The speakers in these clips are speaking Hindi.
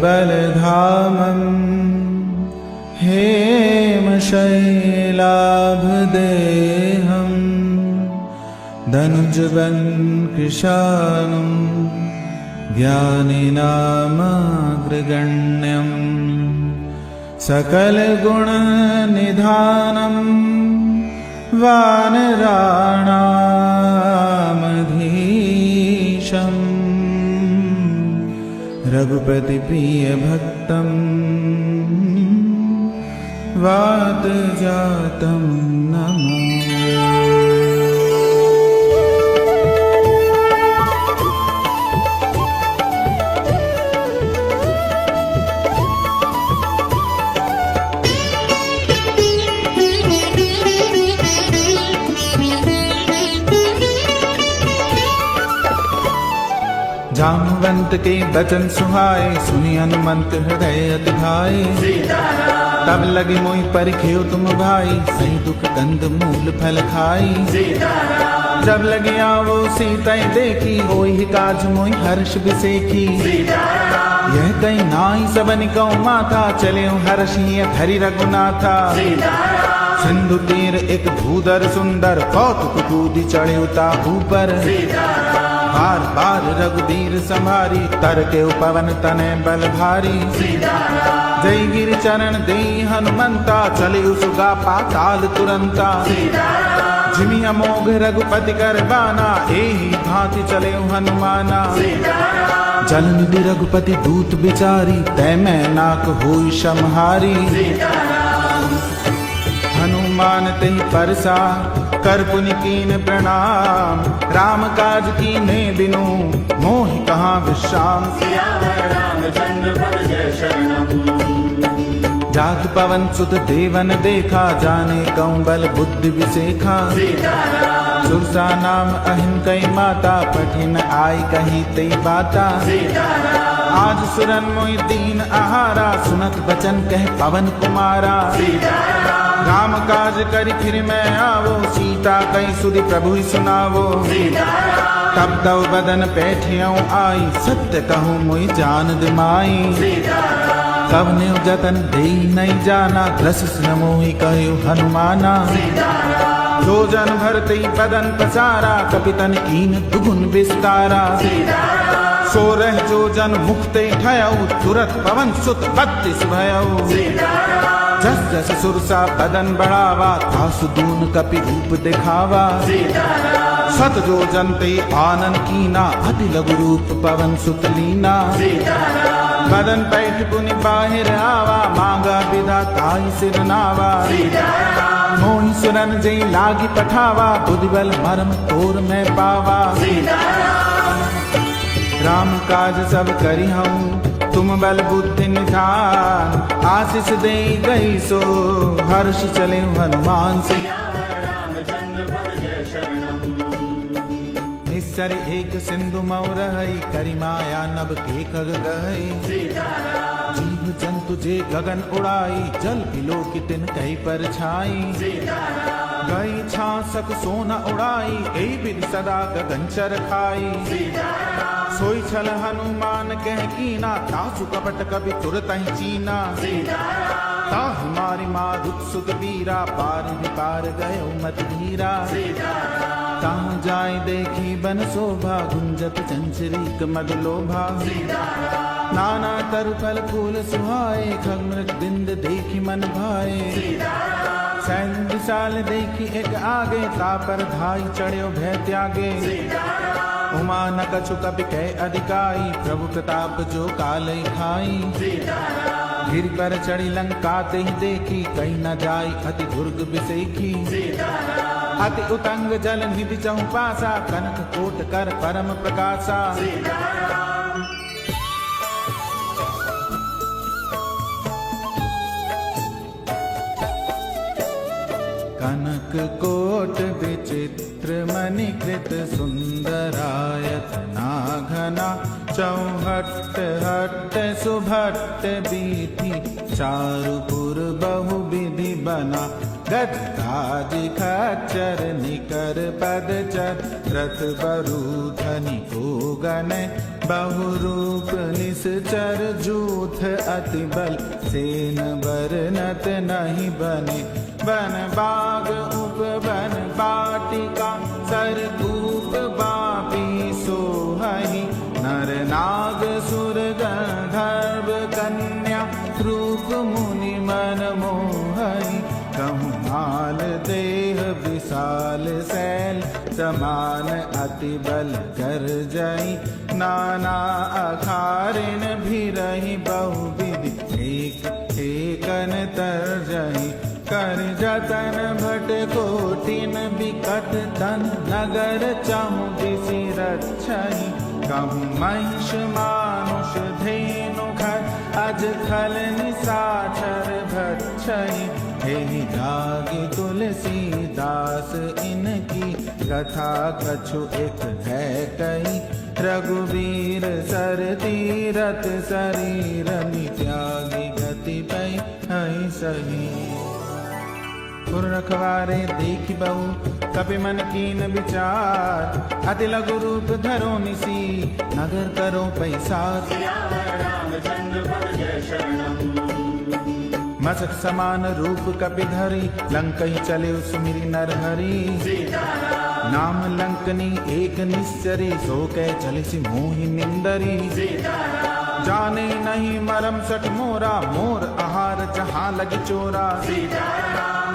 बलधामं हेमशैलाभदेहं धनुजवन्कृशानं ज्ञानिनामग्रगण्यं सकलगुणनिधानं वानराणामधीशम् रघुपतिप्रियभक्तं वातजातं नमः। जामवंत के बचन सुहाए, सुनि हनुमंत हृदय अति भाए। तब लगे मोहि परिखेउ तुम भाई, सही दुख कंद मूल फल खाई। जब लगे आवो सीता देखी, होई काज मोहि हर्ष बिसेखी। यह कहीं नाई सबनि कौ माथा, चले हर्षि हरि रघुनाथा। सिंधु तीर एक भूधर सुंदर, कौतुक कूदि चढ़े उता ऊपर। बार बार रघुबीर संभारी, तर के पवन तने बल भारी। जय गिर चरण दे हनुमंता, चले उसगा पाताल तुरंता। जिमि अमोघ रघुपति कर बाना, एहि भांति चले हनुमाना। जल निधि रघुपति दूत बिचारी, तै मैं नाक होई समहारी। हनुमान तेहि परसा, कर पुनि कीन प्रणाम। राम काज कीने बिनु, मोहि कहाँ विश्राम। जात पवन सुत देवन देखा, जाने कौं बल बुद्धि विसेखा। सुरसा नाम अहिन कई माता, पठिन आई कही तई बाता। आज सुरन मोहि दीन आहारा, सुनत बचन कह पवन कुमारा। राम काज करि फिर मैं आवो, सीता कई सुधि प्रभु सुनावो। तब तव बदन पैठियों आई, सत्य कहूँ मोहि जान दिमाई। कब ने जतन दे नहीं जाना, ग्रसिस न मोहि कहु हनुमाना। जो जन भरते बदन पसारा, कपितन कीन दुगुन विस्तारा। सो रह जो जन मुक्ते ठयऊ, तुरत पवन सुत 32 भयऊ। जस जस सुरसा बदन बढ़ावा, तासु दून कपि रूप दिखावा। सत जो जनते आनन कीना, अति लघु रूप पवन सुत लीना। बदन पैठ पुनि बाहिर आवा, मांगा विदा ताई सिर नावा। मोहि सुरन जई लागी पठावा, बुद्धि बल मर्म तोर मैं पावा। राम काज सब करी हूँ, तुम बल बुद्धि निधान। आशीष दे गई सो, हर्ष चले हनुमान से। निस्सर एक सिंधु मऊ रहई, करी माया नभ के खग गहई। जीव जंतु जे गगन उड़ाई, जल बिलो की तिन कही पर छाई। गई छासक सोना उड़ाई, ए बिद सदा गगन चर खाई। सोई छल हनुमान कह कीना, तासु कपट कवि तुरत ही चीना। ताहि मारी मारुत सुत वीरा, पार ही पार गयो मत धीरा। ताह जाय देखी बन शोभा, गुंजत चंचरीक मद लोभा। नाना तरु फल फूल सुहाए, खग मृग बिंद देखी मन भाए। सैन्य विशाल देखी एक आगे, तापर धाई चढ़्यो भय त्यागे। उमा न कछु कपि कह अधिकाई, प्रभु प्रताप जो कालय खाई। गिर पर चढ़ी लंका ते ही देखी, कहीं न जाई अति दुर्ग बिसेखी। अति उतंग जल निधि चहु पासा, कनक कोट कर परम प्रकाशा। कनक कोट विचित्र मणिकृत, सुंदरायत नाघना। चौहट्ट हट्ट सुभट्ट बीथी, चारुपुर बहु विधि बना। गजराज खच्चर निकर पदचर रथ बरूथनि कोगन बहुरूप निश्चर जूथ अति बल सेन बरनत नहीं बने बन बाग उपवन बाटिका सरकूप बापी सोहहि नर नाग सुर गंधर्व कन्या रूप मुनि मन मोहहि कहूँ माल देह विशाल शैल समान अति बल कर जई नाना अखारिन भी रही बहुविधि एक एकन तर जई कर जतन भट कोटिन बिकट तन नगर चाहूँ दिशि रक्षहि कहूँ महिष मानुष धेनु खर अज खल निशाचर भक्षहि हेहि जागी तुलसीदास इनकी कथा कछु एक है कही रघुवीर सर तीरथ शरीर त्यागी गति पै हई सही पुर रखवारे देखि बहु कपि मन कीन विचार अति लघु रूप धरो निसी नगर करो पैसार मसक समान रूप कपि धरी लंकहि चले सुमिरि नरहरि नाम लंकनी एक निश्चरी सो कै चलिसि मोहि निंदरी जाने नहीं मरम सठ मोरा मोर आहार जहाँ लगी चोरा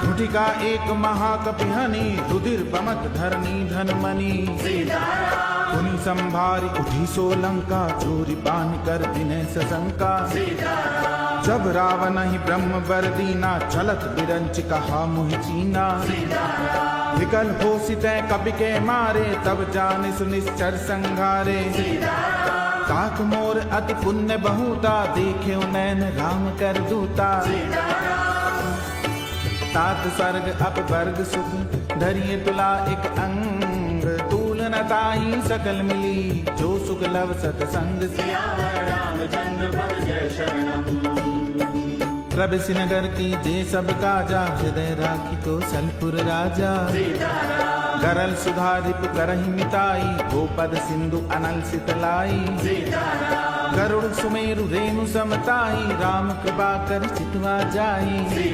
झूठिका एक महाकपिहनी रुधिर बमक धरनी धनमणि पुनि संभारी उठी सो लंका चोरी पान कर दिने सशंका जब रावण ही ब्रह्म बर दीना चलत बिरंच कहा मुहि चीना विकल हो सितै कपि के मारे तब जाने सुनिश्चर संघारे ताक मोर अति पुण्य बहुता देखे नैन राम कर दूता तात स्वर्ग अपवर्ग सुख धरिए तुला एक अंग तूल न ताई सकल मिली जो सुख लव सतसंग प्रभु नगर की जे सब काजा हृदय राखी तो सलपुर राजा गरल सुधारिप करहि मिताई गोपद सिंधु अनल सितलाई गरुड़ सुमेरु रेणु समताई राम कृपा कर चितवा जाई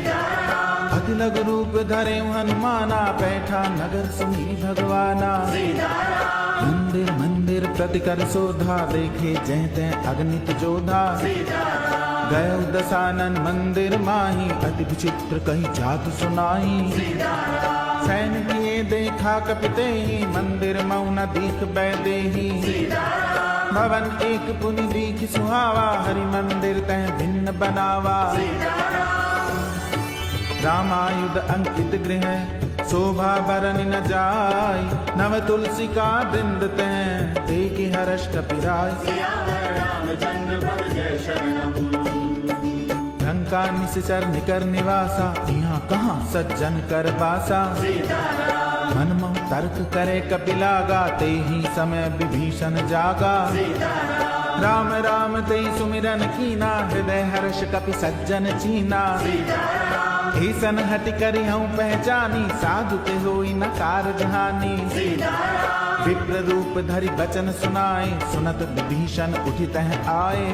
अति लघु रूप धरे हनुमाना बैठा नगर सुनी भगवाना मंदिर मंदिर प्रति कर शोधा देखे जहते अग्नित जोधा गय दशानन मंदिर माही अति विचित्र कही जात सुनाई सैन किए देखा कपिते ही मंदिर मौन दीख बैदेही भवन एक पुनि दीख सुहावा हरि मंदिर तह भिन्न बनावा रामायुध अंकित गृह शोभा बरन न जाय नव तुलसी का वृंद तह देखि हर्ष कपिराय लंका निश्चर निकर निवासा यहाँ कहाँ सज्जन कर बासा मन मोह तर्क करे कपिलागा ते ही समय विभीषण जागा राम राम ते सुमिरन कीना हृदय हर्ष कपि सज्जन चीना ईसन हटि करि हूँ पहचानी साधु ते होई न कारज हानि विप्र रूप धरि बचन सुनाए सुनत विभीषण उठित आए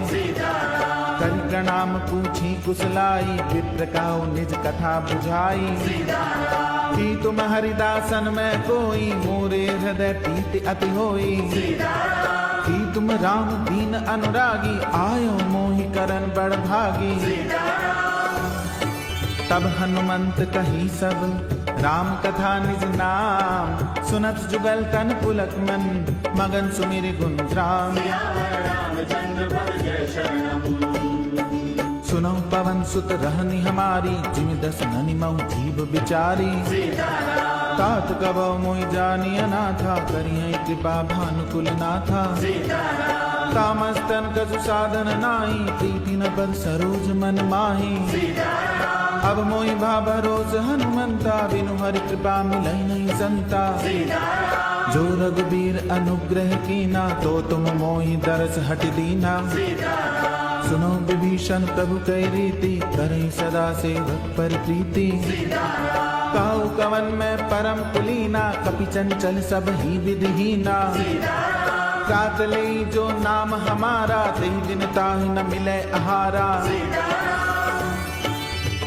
कर प्रणाम पूछी कुशलाई विप्र कहो निज कथा बुझाई कि तुम हरिदासन में कोई मोरे हृदय प्रीति अति होई कि तुम राम दीन अनुरागी आयो मोहि करन बड़ भागी तब हनुमंत कही सब राम कथा निज नाम सुनत जुगल तन पुलक मन मगन सुमिर गुण राम सुनो पवन सुत रहनी हमारी जिमि दस ननि मऊ जीव बिचारी तात कबो मोहि जानिय नाथा करियै कृपा भानुकुल नाथा तामस्तन कछु साधन नाहि प्रीति न पर सरोज मन माही अब मोहि भा भरोस हनुमंता बिनु हरि कृपा मिलै नहीं संता जो रघुबीर अनुग्रह कीना तो तुम मोहि दरस हट दीना सुनो विभीषण प्रभु कई रीति करे सदा सेवक पर प्रीति कहु कवन में परम कुलीना, कपि चंचल सब ही विधिहीना। कातले जो नाम हमारा, तेहि दिन ताहि न मिले आहारा।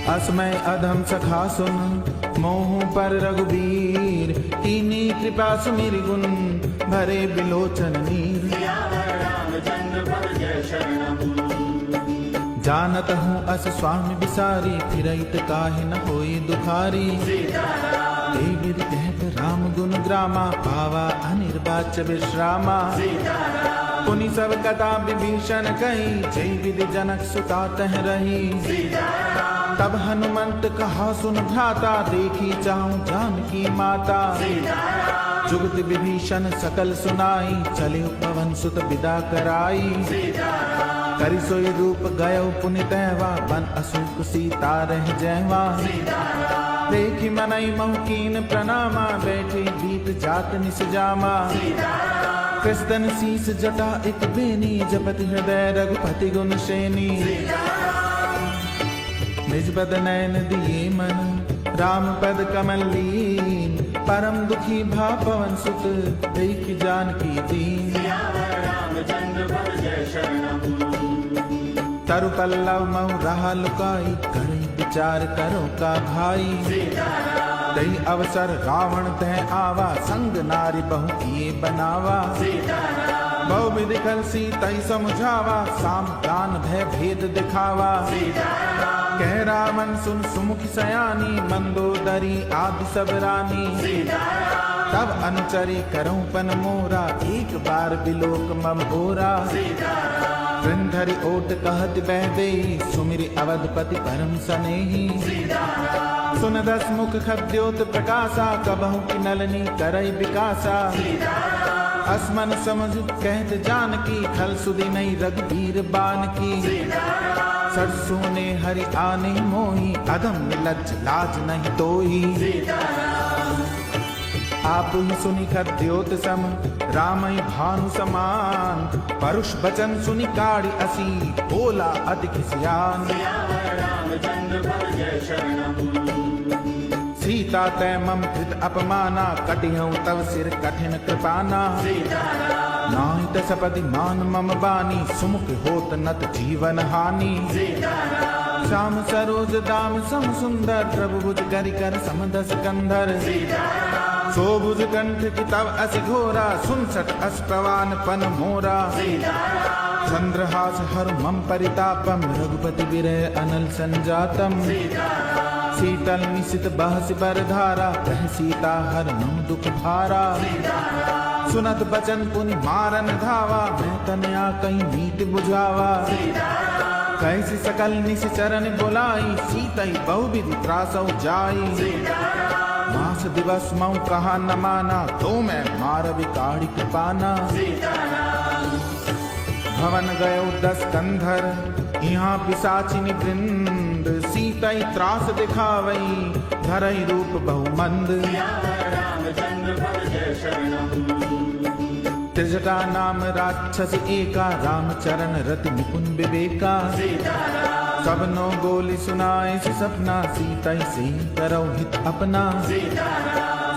असमय अधम सखा सुन, मोह पर रघुबीर। कीनी कृपा सुमिर गुण, भरे बिलोचन नीर। जानत हूँ अस स्वामी बिसारी, फिरइत काहे न होई दुखारी। विधि कहत राम गुण ग्रामा, पावा अनिर्वाच्य विश्रामा। पुनि सब कथा विभीषण कही, जय विधि जनक सुता तह रही। तब हनुमंत कहा सुन भ्राता, देखी चाहूं जानकी माता। जुगत विभीषण सकल सुनाई, चले पवन सुत विदा कराई। करि सोई रूप गयो पुनि तैवा, बन अशोक सीता रह जैवा। देखी मनई महु कीन प्रणामा, बैठे बीत जात निस जामा। कृष्ण शीस जटा एक बेनी, जपति हृदय रघुपति गुण श्रेणी। निज पद नयन दिए मन, राम पद कमल लीन। परम दुखी भा पवन सुत, देखि जानकी दीन। तरु पल्लव मऊ रहा लुकाई, करी विचार करो का भाई। दई अवसर रावण तह आवा, संग नारी बहु किए बनावा। बहु विधि कर सीतई समझावा, साम दान भय भेद दिखावा। कह रामन सुन सुमुख सयानी, मंदोदरी आदि सब रानी। तब अनुचरी करऊं पन मोरा, एक बार बिलोक मम ओरा। वृंधरि ओट कहत बह देई, सुमिरि अवधपति परम सनेही। सुन दस मुख खद्योत प्रकाशा, कबहु की नलनी करई विकासा। असमन समझ कहत जानकी, खल सुधि नहीं रघुबीर बान की। सरसों ने हरि आने मोही, अधम निलज्ज लाज नहीं तोही। आप ही सुनि खद्योत सम, रामई भानु समान। परुष बचन सुनि काढ़ी असी, बोला अति खिसियान। सीता तै मम कृत अपमाना, कटिहऊं तव सिर कठिन कृपाना। नाहित सपदि मान मम बानी, सुमुख होत नत जीवन हानि। श्याम सरोज दाम सम सुंदर, प्रभु भुज गरि कर समदस कंधर। सोभुज कंठ की तव अस घोरा, 67 अस प्रवान पन मोरा। चंद्रहास हर मम परितापम, रघुपति विरह अनल संजातम। शीतल निशित बहस बर धारा, कह सीता हर मम दुख भारा। सुनत बचन पुनि मारन धावा, मैं तनया कहीं नीत बुझावा। कैसी सकल निश चरण बुलाई, सीतई बहुविधि त्रासौ जाई। मास दिवस मऊ कहा न माना, तो मैं मार बिकाड़ी कृपाना। भवन गयो 10 कंधर, यहाँ पिशाचिनी वृंद। सीतई त्रास दिखावई, धरई रूप बहुमंद। त्रिजटा नाम राक्षस एका, राम चरण रति निपुण विवेका। सबनो बोली सुनाए सपना, सीतई से करो हित अपना।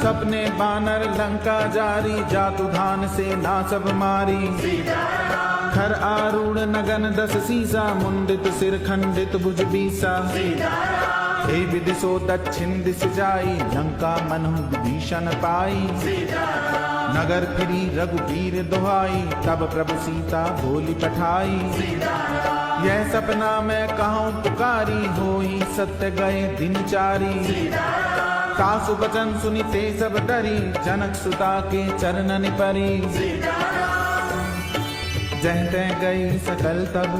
सपने बानर लंका जारी, जातु धान से ना सब मारी। खर आरूढ़ नगन 10 सीसा, मुंडित सिर खंडित भुज बीसा। हे विधि सो दक्षिण दिश जाई, लंका मनहु विभीषण पाई। नगर फिरी रघुबीर दुहाई, तब प्रभु सीता बोली पठाई। यह सपना मैं कहूँ पुकारी, होई सत्य गए दिन चारी। सासु बचन सुनी ते सब डरी, जनक सुता के चरणन परी। जह तह गई सकल तब,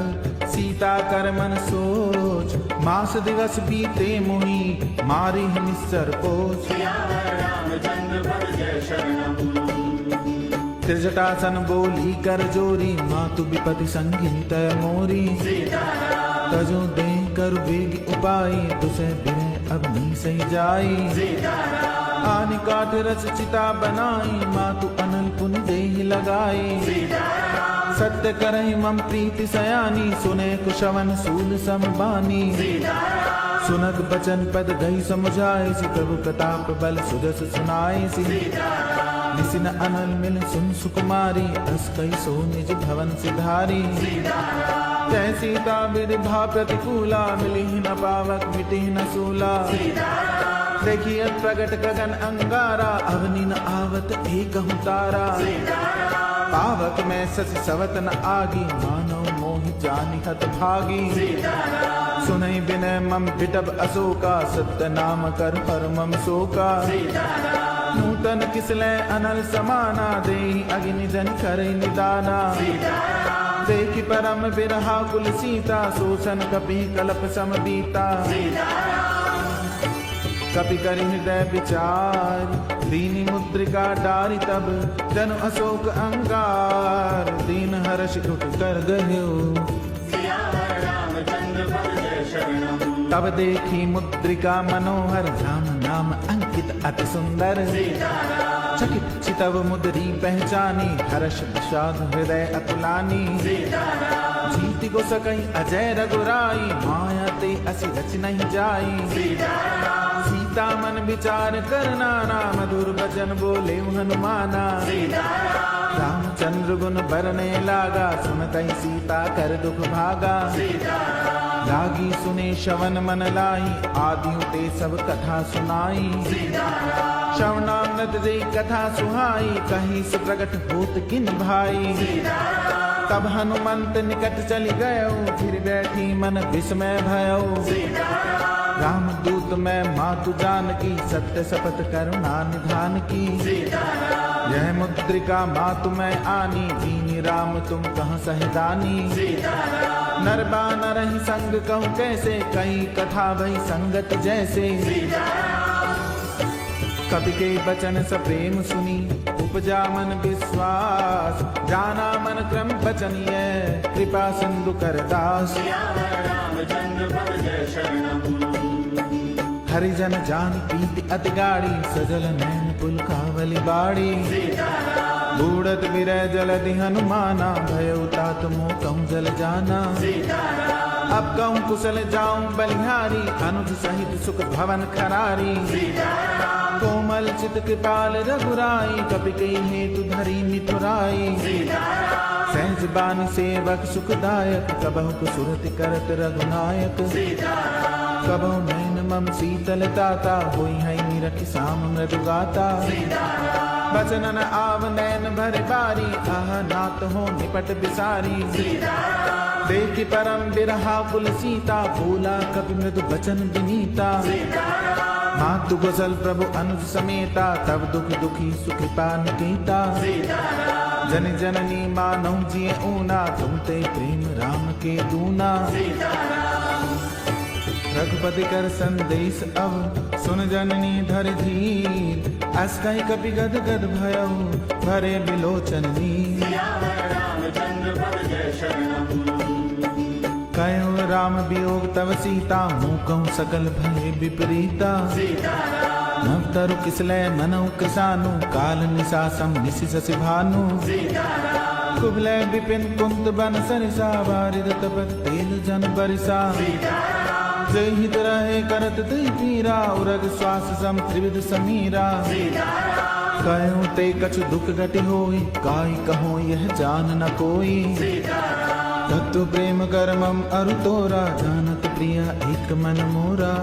सीता कर मन सोच। मास दिवस बीते मुहि, मारी निस्सर पोछ। त्रिजटासन बोली कर जोरी, मातु विपति संगित मोरी। तजो दे कर वेग उपाय, तुसे बिरे अब नी सही जाई। आनि काट रच चिता बनाई, मातु अनल पुन देहि लगाई। सत्य करहि मम प्रीति सयानी, सुने कुशवन सूल समबानी। सुनत बचन पद गई समुझाए सी, प्रभु प्रताप बल सुजस सुनाए सी। निसिन अनल मिल सुन सुकुमारी, अस कई सो निज भवन सिधारी। जय सीता विरभा प्रतिकूला, मिली न पावक मिटी न सूला। देखिए प्रगट गगन अंगारा, अवनि न आवत एकहु तारा। पावक में शशि सवत न आगी, मानव मोहि जानि हत भागी। सुनई बिनय मम विटप अशोका, सत्य नाम कर हर मम शोका। नूतन किसले अनल समाना, देहि अग्नि जन करई निदाना। देखि परम बिरहा कुल सीता, सोसन कपि कलप सम बीता। कपि करि हृदय विचार, दीनि मुद्रिका डारि तब। जनु अशोक अंगार, दीन हर्ष उठ कर गयो। तब देखी मुद्रिका मनोहर, राम नाम अंकित अति सुंदर। चकित चितव मुद्री पहचानी, हर्ष विषाद हृदय अतुलानी। जीति को सकई अजय रघुराई, माया ते असि रच नहीं जाई। सीता मन विचार कर नाना, मधुर वचन बोले हनुमाना। रामचंद्र गुण बरने लागा, सुनतहि सीता कर दुख भागा। लागी सुने श्रवण मन लाई, आदियों ते सब कथा सुनाई। श्रवणामृत दे कथा सुहाई, कहीं से प्रकट होत किन भाई। तब हनुमंत निकट चली गयो, फिर बैठी मन विस्मय भयो। राम दूत में मातु जानकी, सत्य शपथ करुणा निधान की। यह मुद्रिका मातु में आनी, दीनी राम तुम कहाँ सहदानी। नर बानर ही संग कहूँ कैसे, कई कथा भई संगत जैसे। कवि के वचन सप्रेम सुनी, उपजा मन विश्वास। जाना मन क्रम वचनीय, कृपा सिंधु कर दास। हरिजन जान प्रीति अति गाड़ी, सजल नैन पुलकावली बाड़ी। बूढ़त विरह जलधि हनुमाना, भयो तात मोह कहूँ जल जाना। अब कहूँ कुशल जाऊं बलिहारी, अनुज सहित सुख भवन खरारी। कोमल चित कृपाल रघुराई, कपि कई हेतु धरी मिथुराई। सहज बानी सेवक सुखदायक, कबहु सुरति करत रघुनायक। कबहु नैन मम शीतल ताता, होई है निरखि साम मृदु गाता। बचनन आव नैन भर बारी, आह नात हो निपट बिसारी। देखि परम बिरहा कुल सीता, बोला कपि मृदु बचन विनीता। मातु कुशल प्रभु अनुज समेता, तब दुख दुखी सुखिपा निकेता। जन जननी मानौ जिय ऊना, तुम ते प्रेम राम के दूना। रघुपति कर संदेश अब, सुन जननी धर धीर। अस कहि कपि गद गद भयो, भरे बिलोचन नीर। कयो राम वियोग तव सीता, मुँह कहूँ सकल भय विपरीता। नव तरु किसलय मनौ कृसानु, काल निशासम निशि शशि भानु। कुबलय विपिन कुंत बन सरिसा, वारिद तपत तेल जन बरिसा। जय हित रहे करत दई पीरा, उरग श्वास सम त्रिविध समीरा। कयो ते कछु दुख घटि होई, काई कहो यह जान न कोई। तत्व प्रेम करमम अरु तोरा, जानत प्रिया एक मन मोरा।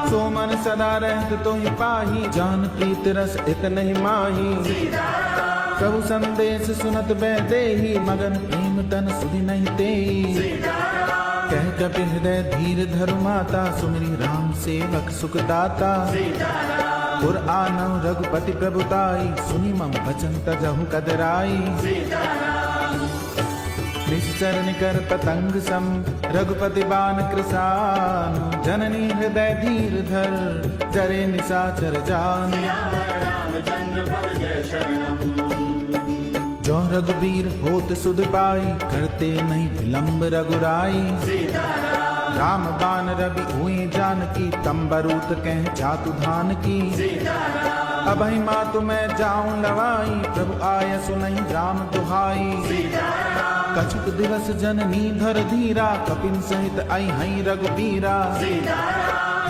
सो मन सदा रहत तोहि पाही, जान प्रीत रस इत नहीं माही। प्रभु संदेश सुनत बैदेही, मगन प्रेम तन सुधि नहीं तेई। कह कपि हृदय धीर धरु माता, सुमिरि राम सेवक सुख दाता। पुर आनौ रघुपति प्रभुताई, सुनि मम वचन तजहु कदराई। निश्चर निकर पतंग सम, रघुपति बाण कृसान। जननी हृदय धीर धर, जरे निशाचर जान। जो रघुबीर होत सुध पाई, करते नहीं विलंब रघुराई। राम बाण रवि हुई जानकी, तंबरूत कह जातु धान की। अभई मातु मैं जाऊं लवाई, प्रभु आय सुनहि राम दुहाई। कछुक दिवस जननी धर धीरा कपिन सहित आई हई रघुबीरा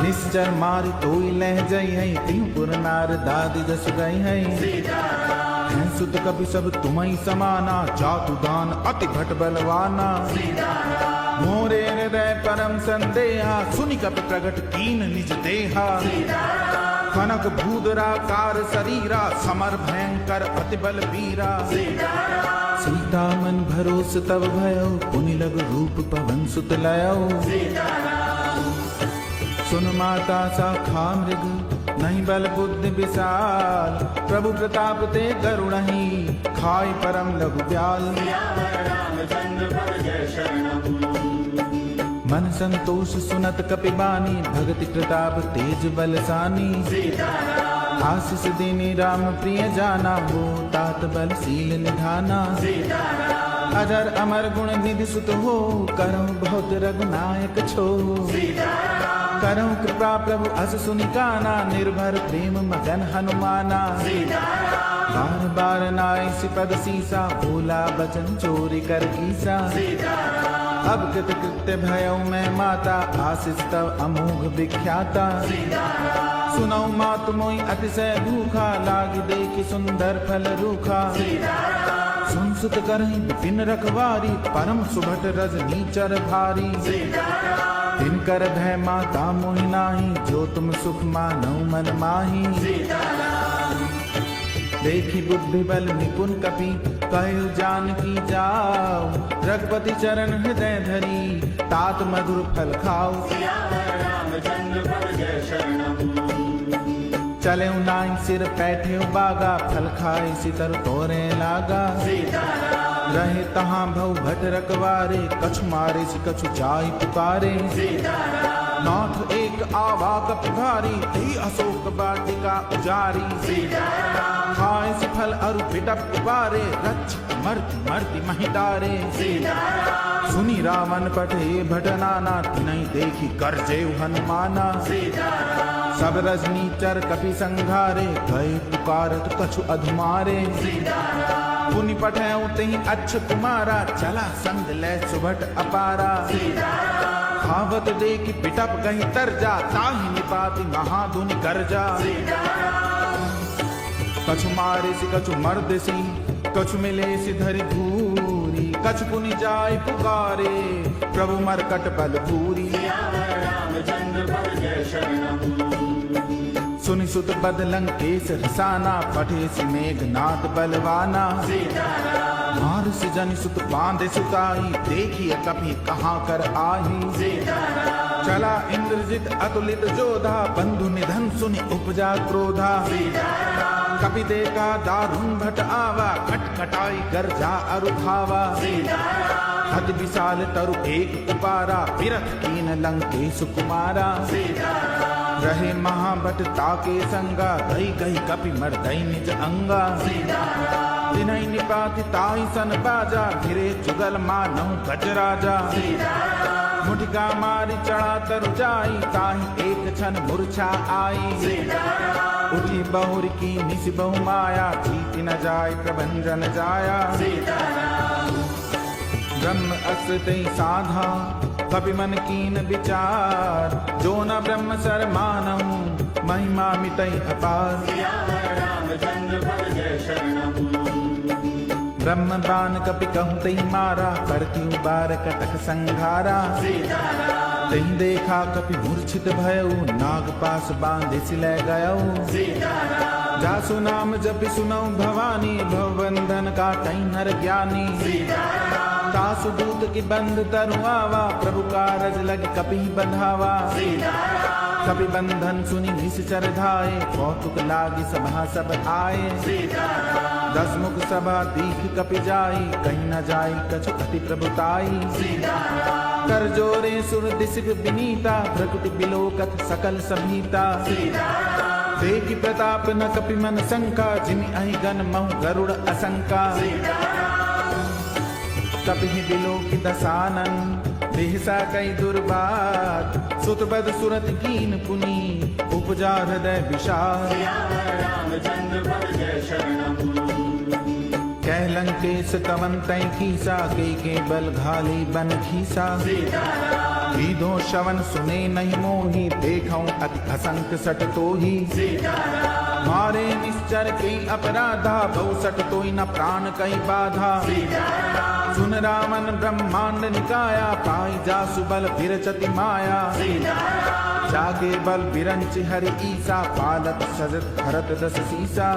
निश्चर मार तोई लह जई है तिहुपुर नार दादी जस गई है सुत कपि सब तुम्ही समाना जातु दान अति भट बलवाना मोरे हृदय परम संदेहा सुनि कपि प्रगट कीन निज देहा कनक भूदरा कार शरीरा समर भयंकर अति बल वीरा सीता मन भरोस तब भयो पुनि लघु रूप पवन सुत लयो सुन माता साखा मृग नहीं बल बुद्धि विशाल प्रभु प्रताप ते करुणहि खाई परम लघु ब्याल मन संतोष सुनत कपिबानी भगति प्रताप तेज बलसानी आशीष देने राम प्रिय जाना हो तात बल शील निधाना अजर अमर गुण निधि सुत हो करौ बहुत रघुनायक छो करौ कृपा प्रभु अस सुनि काना निर्भर प्रेम मगन हनुमाना बार बार नाय सिपद सीसा बोला बचन चोरी कर कीसा अब कृत कृत्य भयौ मैं माता आशीष तब अमोघ विख्याता सुनौ मात मोई अतिशय भूखा लागी देखी सुंदर फल रूखा सुन सुत करहि विपिन रखवारी परम सुभट रजनी चर भारी तिनकर भय माता मोहि नाही जो तुम सुख मानौ मन माही देखी बुद्धि बल निपुण कपि कहु जानकी जाओ रघुपति चरण हृदय धरी तात मधुर फल खाओ चले नाई सिर पैठे बागा फल खाए सितर तोरे लागा रहे तहां भव भट रखवारे कछु मारे सि कछु जाय पुकारे नाथ एक आवा कपि भारी ही अशोक वाटिका उजारी खाए सि फल अरु बिटप बारे रक्ष मर्ति मर्ति महिदारे सुनी रावण पठे भट नाना तिनहि देखी करजे हनुमाना सब रजनी चर कपि संघारे गए पुकारत कछु अधुमारे पुनि पठेउ तहि अच्छ कुमारा चला संग ले सुभट अपारा खावत देखी पिटप गही तरजा ताहि निपाति महाधुनि गर्जा कछु मारे सि कछु मर्द सी कछु मिले सि धरि धूरी कछु पुनि जाय पुकारे प्रभु मरकट बल भूरी सुनि सुत बद लंकेश रसाना पठे सि मेघनाथ बलवाना मार सि जनि सुत बांधे सुताई देखिए कपि कहाँ कर आही चला इंद्रजित अतुलित जोधा बंधु निधन सुनि उपजा क्रोधा कपि देखा दारुण भट आवा खटखटाई गर्जा अरु धावा अति विशाल तरु एक उपारा बिरथ कीन लंकेश कुमारा रहे महाभट ताके संगा गई गई कपि मर्दई निज अंगा तिनहि निपाति ताहि सन बाजा घिरे जुगल मानौ गजराजा मुठिका मारी चढ़ा तरु जाई ताहि एक क्षण मूर्छा आई उठी बहुर की निस बहु माया जीति न जाय प्रभंजन जाया ब्रह्म अस्ति साधा कपि मन कीन विचार जो न ब्रह्म सर मानहु महिमा मिटई अपार ब्रह्म बान कपि कहु तई मारा करती बार कटक संघारा तही देखा कपि मूर्छित भयउ नाग पास बांधे सिलै गयउ जासु नाम जपि सुनौ भवानी भवबंधन का तई नर ज्ञानी तासु दूत की बंद तरुआवा प्रभु कारज लग कपि बंधावा कपि बंधन सुनि निश्चर धाये कौतुक लागी सभा सब आए 10 मुख सभा दीख कपि जाई कहीं न जाई कछु अति प्रभुताई कर जोरे सुर दिसिक विनीता प्रकृति बिलोकत सकल सभीता देखि प्रताप न कपि मन शंका जिमि अहि गण महु गरुड़ असंका कपि बिलोकि दसानन बिहसा कई दुर्बात सुतबद सुरत कीन पुनी उपजा हृदय विषाद कह कह लंकेश कवन तय खीसा के बल घाली बन खीसा दो शवन सुने नहीं मोही देखऊं अति असंख्य सट तो ही मारे निश्चर कई अपराधा बहु सट तोई न प्राण कई बाधा सुन रावण ब्रह्मांड निकाया पाई जासु बल विरचति माया जागे बल बिरंच हरि ईसा पालत सजत भरत दस सीसा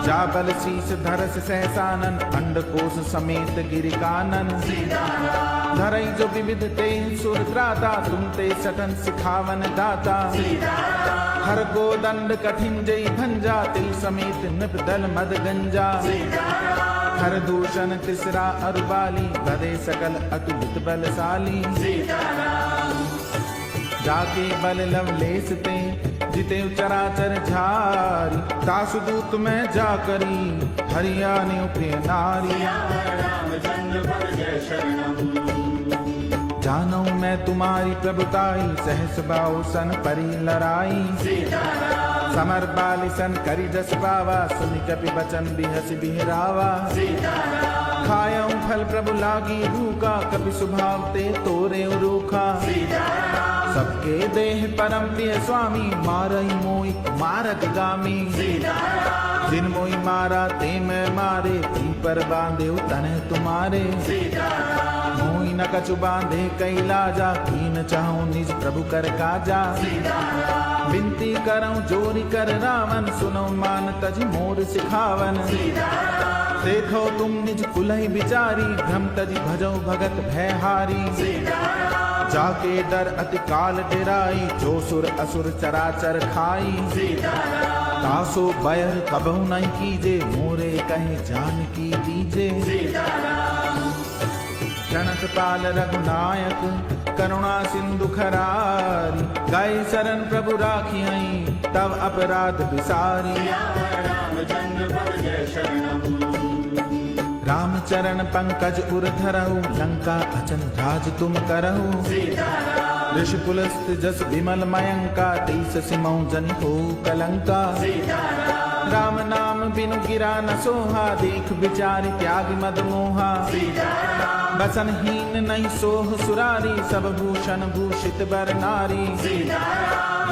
जा बल शीस धरस सहसानन अंडकोश समेत गिरिकानन धरई जो विविध ते सुर त्राता तुम ते सटन सिखावन दाता हर को दंड कठिन जय भंजा तिल समेत नृप दल मद गंजा हर दूषण तिसरा अरुबाली बदे सकल अतुलित बलशाली जाके बल लवलेस ते जिते चराचर झारी तासु दूत में जा करी हरियाणी उठे नारी जानू मैं तुम्हारी प्रभुताई सहस बाऊ सन परी लड़ाई समर बाली सन करी जस पावा सुनि कपि बचन बिहस बिहरावा खायऊ फल प्रभु लागी भूखा कपि सुभाव ते तोरे रूखा सबके देह परम प्रिय स्वामी मारई मोई मारत गामी जिन मोई मारा ते मैं मारे पी पर बांधे तने तुम्हारे मोई न कछु बांधे कई लाजा कीन चाहूं निज प्रभु कर काजा विनती करऊं जोरी कर रावण सुनो मान तज मोर सिखावन देखो तुम निज कुलहि विचारी भ्रम तज भजो भगत भयहारी जाके डर अति काल डेराई जो सुर असुर चराचर खाई तासो बैर कबहु नहीं कीजे मोरे कहे जान की दीजे जनक पाल रघुनायक करुणा सिंधु खरारी गाय शरण प्रभु राखी तब अपराध विसारी रामचरण पंकज उर धरऊ लंका अचन राज तुम करहु ऋषिकुलस्थ जस विमल मयंका तीस सिमौ जन हो कलंका राम नाम बिनु गिरा न सोहा देख विचार त्याग मद मोहा बसन हीन नहीं सोह सुरारी सब भूषण भूषित बर नारी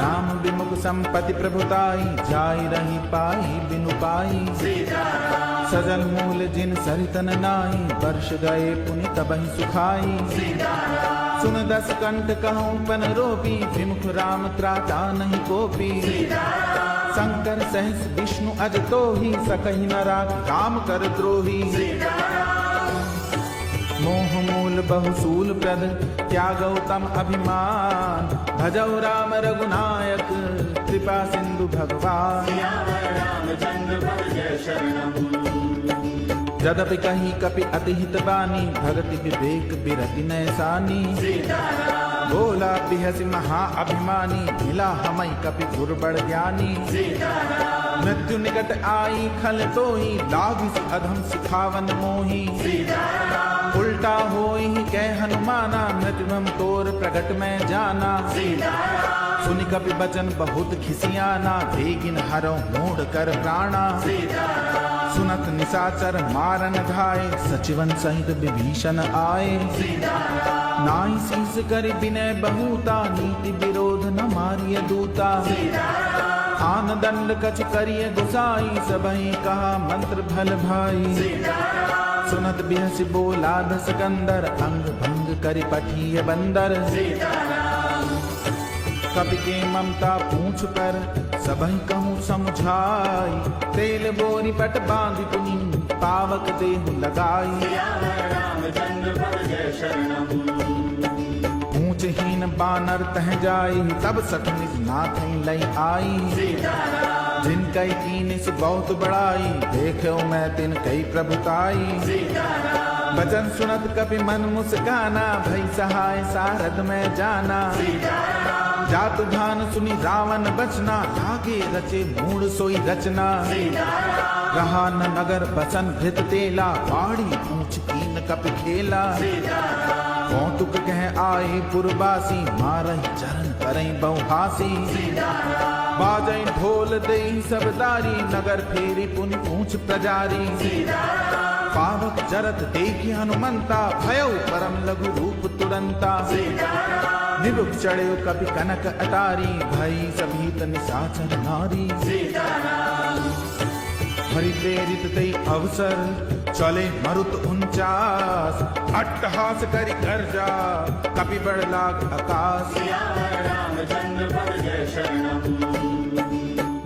राम विमुख संपत्ति प्रभुताई जाय रही पाई बिनु पाई सजल मूल जिन सरितन नाई वर्ष गए पुनि तबहि सुखाई सुन दस कंठ कहूं पन रोपी विमुख राम त्राता नहीं कोपी शंकर सहस विष्णु अज तो ही सकहि न राख राम कर द्रोही मोह मूल बहुसूल प्रद त्यागौ तम अभिमान भजौ राम रघुनायक कृपा सिंधु भगवान यद्यपि कही कपि अतिहित बानी भगति विवेक बिरति नैसानी बोला बिहसि महा अभिमानी मिला हमई कपि दुर्बड़ ज्ञानी मृत्यु निकट आई खल तोही लागिस अधम सिखावन मोही उल्टा होई कह हनुमाना मृत्युम तोर प्रगट में जाना सुनि कपि बचन बहुत खिसियाना बेगिन हरो मोड़ कर प्राणा सुनत निशाचर मारन धाय सचिवन सहित विभीषण आए नाई शीस कर विनय बहुता नीति विरोध न मारिय दूता आन दंड कछ करिय गुसाई सबहि कहा मंत्र भल भाई सुनत बिहसि बोला दस गंदर अंग भंग करि पठिय बंदर कपि के ममता पूछ कर सबहि कहूँ समझाई तेल बोरी पट बांधि पुनि पावक देहु लगाई ऊंचहीन बानर तह जाई तब सठ निज नाथ लई आई जिन कई कीनिस बहुत बड़ाई देखो मैं तिन कई प्रभुताई बचन सुनत कपि मन मुस्काना भई सहाय सारद में जाना जातु ध्यान सुनी रावण बचना लागे रचे मूड सोई रचना रहा न नगर बसन भृत तेला बाड़ी पूछ कीन कपि खेला कौतुक कह आए पुरबासी मारही चरण करई बहुहासी बाजई ढोल देई सब दारी, नगर फेरी पुनि पूछ प्रजारी। पावक जरत देखी हनुमंता, भयउ परम लघु रूप तुरंता। निरुक चढ़े कपि कनक अटारी, भई सभीत निशाचर नारी। हरि प्रेरित तई अवसर, चले मरुत 49। अट्टहास करि गर्जा, कपि बढ़ लाग आकाश।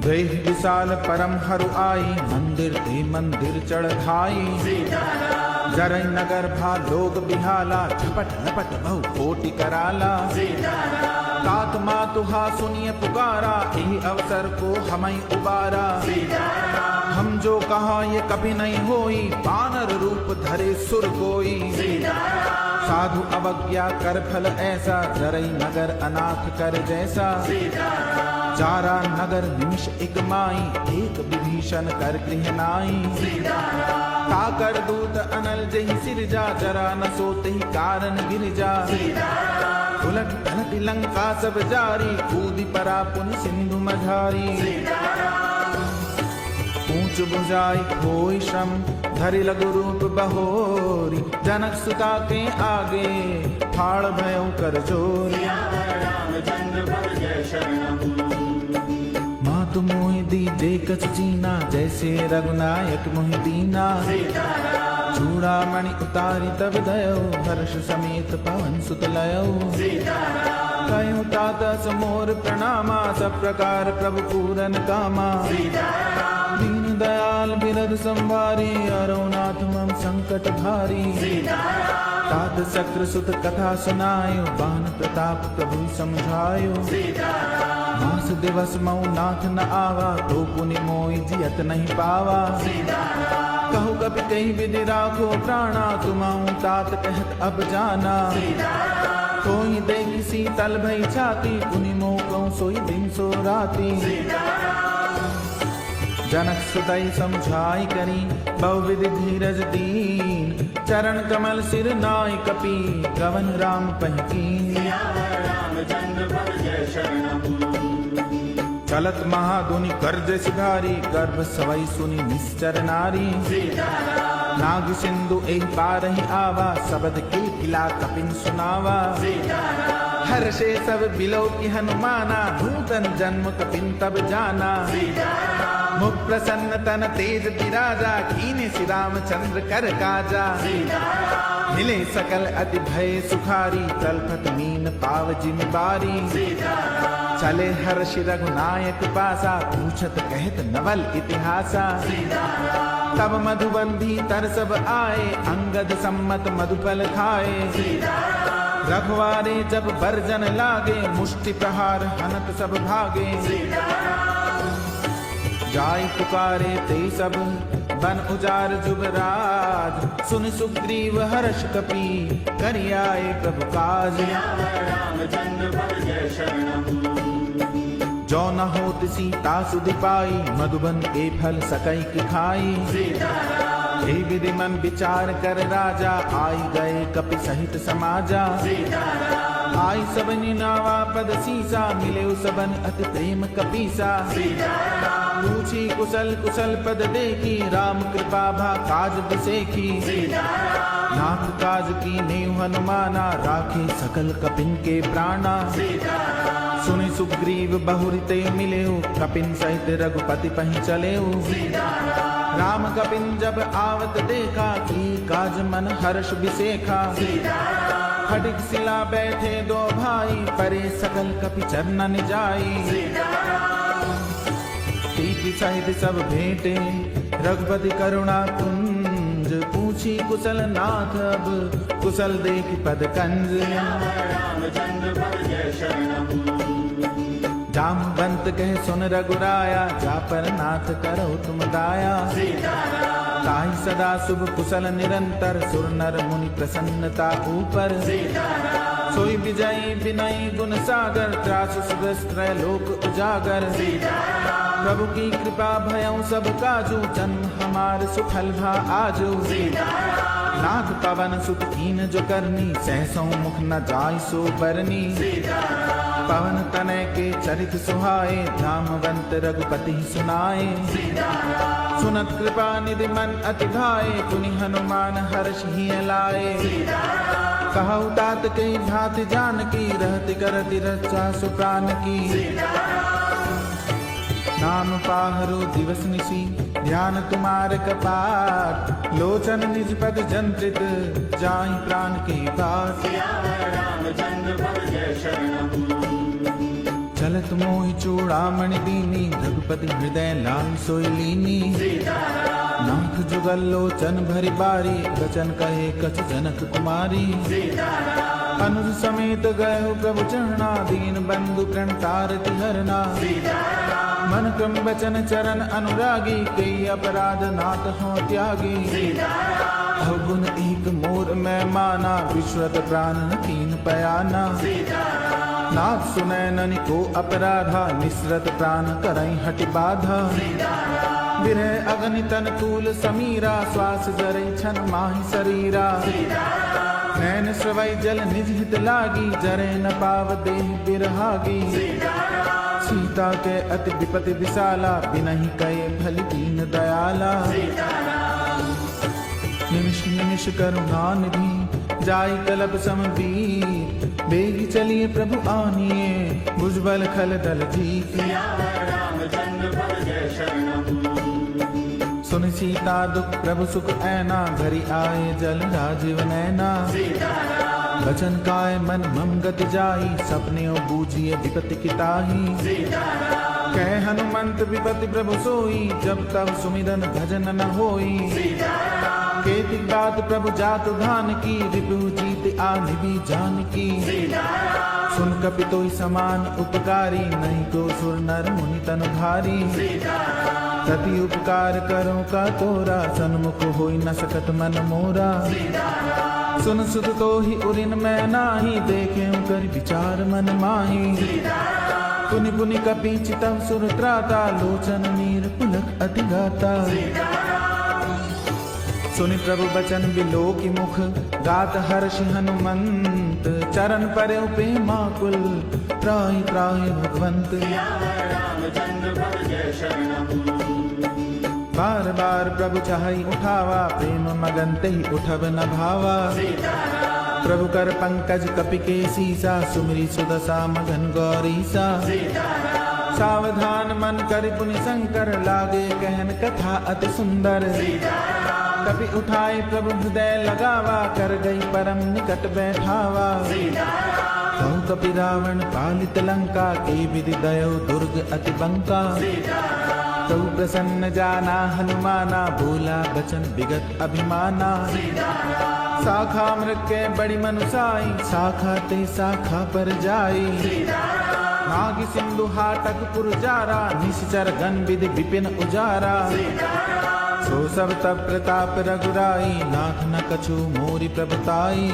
देह विशाल परम हरु आई, मंदिर ते मंदिर चढ़ धाई। जरई नगर भा लोग बिहाला, झपट लपट बहु कोटि कराला। तात मातुहा सुनिय पुकारा, यही अवसर को हमई उबारा। हम जो कहा ये कभी नहीं होई, बानर रूप धरे सुर कोई। साधु अवज्ञा कर फल ऐसा, जरई नगर अनाथ कर जैसा। चारा नगर निमिष एक माई, एक विभीषण कर गृह नाई। ताकर दूत अनल जहि सिरजा, जरा न सोते ही कारण गिरजा। उलट पलट लंका सब जारी, कूदी परा पुनि सिंधु मझारी। ऊंच बुझाई खोई श्रम, धरि लघु रूप बहोरी। जनक सुता के आगे, फाड़ भयो कर जोरी। मातु मोहि दीजे कछ जीना, जैसे रघुनायक मोहि दीना। चूड़ामणि उतारी तब दयो, हर्ष समेत पवन सुत लयो। कयो तात समोर प्रणामा, सब प्रकार प्रभु पूरन कामा। दीन दयाल बिरद संवारी, अरोनाथ मम संकट भारी। तात चक्र सुत कथा सुनायो, बान प्रताप प्रभु समझायो। मास दिवस मऊ नाथ न आवा, तो पुनि मोहि जियत नहीं पावा। कहु कपि कहीं विधि राखो प्राणा, तुमहु तात कहत अब जाना। कोई देगी शीतल भई छाती, पुनि मोह कहूँ सोई दिन सो राती। जनक सुतई समझाई करी, बहुविधि धीरज दीन। चरण कमल सिर नाय कपि, गवन राम पहिकीन। चलत महाधुनि गर्ज सिधारी, गर्भ सवई सुनि निश्चर नारी। नाग सिंधु एक बार ही आवा, शब्द किला कपिन सुनावा। हर्षे सब बिलो की हनुमाना, नूतन जन्म कपिन तब जाना। मुख प्रसन्न तन तेज विराजा, कीने श्री रामचंद्र कर काजा। मिले सकल अति भय सुखारी, तलपत मीन पाव जिम बारी। चले हर्षि रघुनायक पासा, पूछत कहत नवल इतिहासा। तब मधुबन भीतर सब आए, अंगद सम्मत मधुफल खाए। रघुवारे जब बरजन लागे, मुष्टि प्रहार हनत सब भागे। जाय पुकारे ते सब, बन उजार जुबराज। सुन सुग्रीव हर्ष कपि, करियाए प्रभु काज। जो न होत सीता सुधि पाई, मधुबन के फल सकई की खाई। हे विधि मन विचार कर राजा, आई गए कपि सहित समाजा। आई सबनि नावा पद सीसा, मिले सबन अति प्रेम कपीसा। पूछी कुशल कुशल पद देखी, राम कृपा भा काज बिसेखी। नाथ काज की नेव हनुमाना, राखे सकल कपिन के प्राणा। सुनि सुग्रीव बहुरिते मिलेऊ, कपिन सहित रघुपति पहि चलेऊ। राम कपिन जब आवत देखा, की काज मन हर्ष बिसेखा। खड्ग शिला बैठे दो भाई, परे सकल कपि चरणन जाई। प्रीति सहित सब भेंटे, रघुपति करुणा कुंज। पूछी कुशल नाथ अब, कुशल देख पद कंज। जामवंत कहे सुन रघुराया, जा पर नाथ करो तुम दाया। ताहि सदा शुभ कुशल निरंतर, सुर नर मुनि प्रसन्नता ऊपर। सोई विजयी विनयी गुण सागर, त्रासु सुभस्त्र लोक उजागर। प्रभु की कृपा भयउ सब काजू, जन्म हमार सुफल भा आजू। नाथ पवन सुत कीन जो करनी, सहसों मुख न जाय सो बरनी। पवन तनय के चरित सुहाए, धामवंत रघुपति सुनाए। सुनत कृपा निधि मन अति भाए, पुनि हनुमान हर्ष ही लाए। कहु तात कई भांति जानकी, रहति करति रक्षा सुप्रान की। नाम पाहरो दिवस निशि, ध्यान तुम्हारे कपाट। लोचन निज पद जंत्रित, जाहि प्राण के बाट। चलत मोहि चूड़ामणि दीनी, रघुपति हृदय लाल सोई लीनी। नाथ जुगल लोचन भरि बारी, बचन कहे कछ जनक कुमारी। अनुज समेत गए प्रभु चरणा, दीन बंधु प्रणतारति हरना। मन क्रम बचन चरण अनुरागी, कई अपराध नाथ हो त्यागी। अवगुण एक मोर मैं माना, विश्वत प्राण कीन पयाना। नाथ सुनय ननि को अपराधा, निसरत प्राण करई हटि बाधा। विरह अग्नि तन तूल समीरा, श्वास जरै छन माहि शरीरा। नैन स्रवै जल निज हित लागी, जरै न पाव देह बिरहागी। सीता के अति विपति विशाला, बिनहि कहे भली दीन दयाला। निमिष निमिष करुणा निधि, जाई कलब समबीर। बेगी चलिए प्रभु आनिए, भुजबल खल दल जीत। सुन सीता दुख प्रभु सुख ऐना, घरि आए जल राजीव नैना। बचन काय मन मम गति जाई, सपने बूझिए विपति किताही। कह हनुमंत विपति प्रभु सोई, जब तब सुमिरन भजन न होई। केतिक बात प्रभु जात धान की, रिपु जीत आनि भी जान की। सुन कपितोई समान उपकारी, नहीं को सुर नर मुनि तनु भारी। तति उपकार करो का तोरा, सन्मुख होई न सकत मन मोरा। सुन सुत तो ही उरिन मैं नाही, देखे कर विचार मन माही। पुनि पुनि कपि चितव सुर त्राता, लोचन नीर पुलक अति गाता। सुनि प्रभु बचन बिलो की मुख, गात हर्ष हनुमंत। चरण पर प्रेमा कुल, त्राहि त्राहि भगवंत। बार बार प्रभु चाहि उठावा, प्रेम मगन तेहि उठब न भावा। प्रभु कर पंकज कपि के सीसा, सुमिरि सुदशा मगन गौरीसा। सावधान मन कर पुनि शंकर, लागे कहन कथा अति सुंदर। कपि उठाए प्रभु हृदय लगावा, कर गई परम निकट बैठावा। कहु कपि रावण पालित लंका, के विधि दयो दुर्ग अति बंका। कहु प्रसन्न जाना हनुमाना, बोला बचन विगत अभिमाना। शाखा मृग के बड़ी मनुसाई, शाखा ते शाखा पर जाई। नाग सिंधु हाटक पुरजारा, निश्चर गण विधि विपिन उजारा। सो सब तब प्रताप रघुराई, नाथ न कछु मोरि प्रभुताई।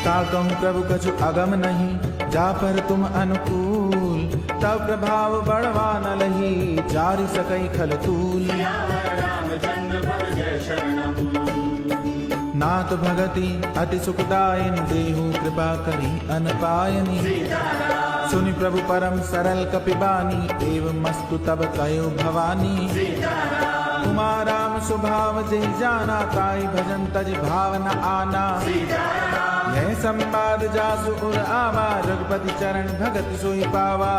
ता कहूँ प्रभु कछु अगम नहीं, जा पर तुम अनुकूल। तब प्रभाव बढ़वा न लही, जारि सकई खल तूल। नाथ भगति अति सुखदायिन, देहु कृपा करी अनपायनि। सुनि प्रभु परम सरल कपिबानी, एवं मस्तु तब कयो भवानी। उमा राम स्वभाव जय जाना, ताई भजन तज भाव न आना। यह संवाद जासु उर आवा, रघुपति चरण भगत सोई पावा।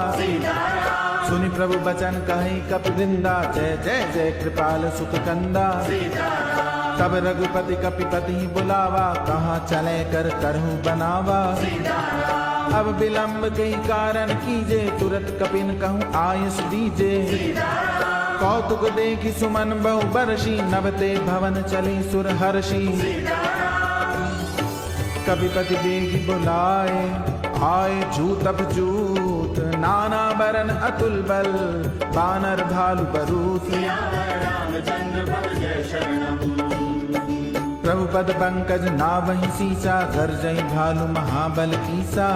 सुनि प्रभु बचन कहि कपिवृंदा, जय जय जय कृपाल सुख कंदा। तब रघुपति कपिपति बुलावा, कहाँ चले कर करहु बनावा। अब विलंब के कारण कीजे, तुरत कपिन कहूँ आयुष दीजे। कौतुक देखी सुमन बहु बरसी, नभते भवन चले सुर हर्षि। कपिपति बेगी बुलाए, आए जूत जूत। नाना बरन अतुल बल, बानर भालु बरूथ। प्रभु पद पंकज नावहि सीसा, गर्जई भालु महाबल कीसा।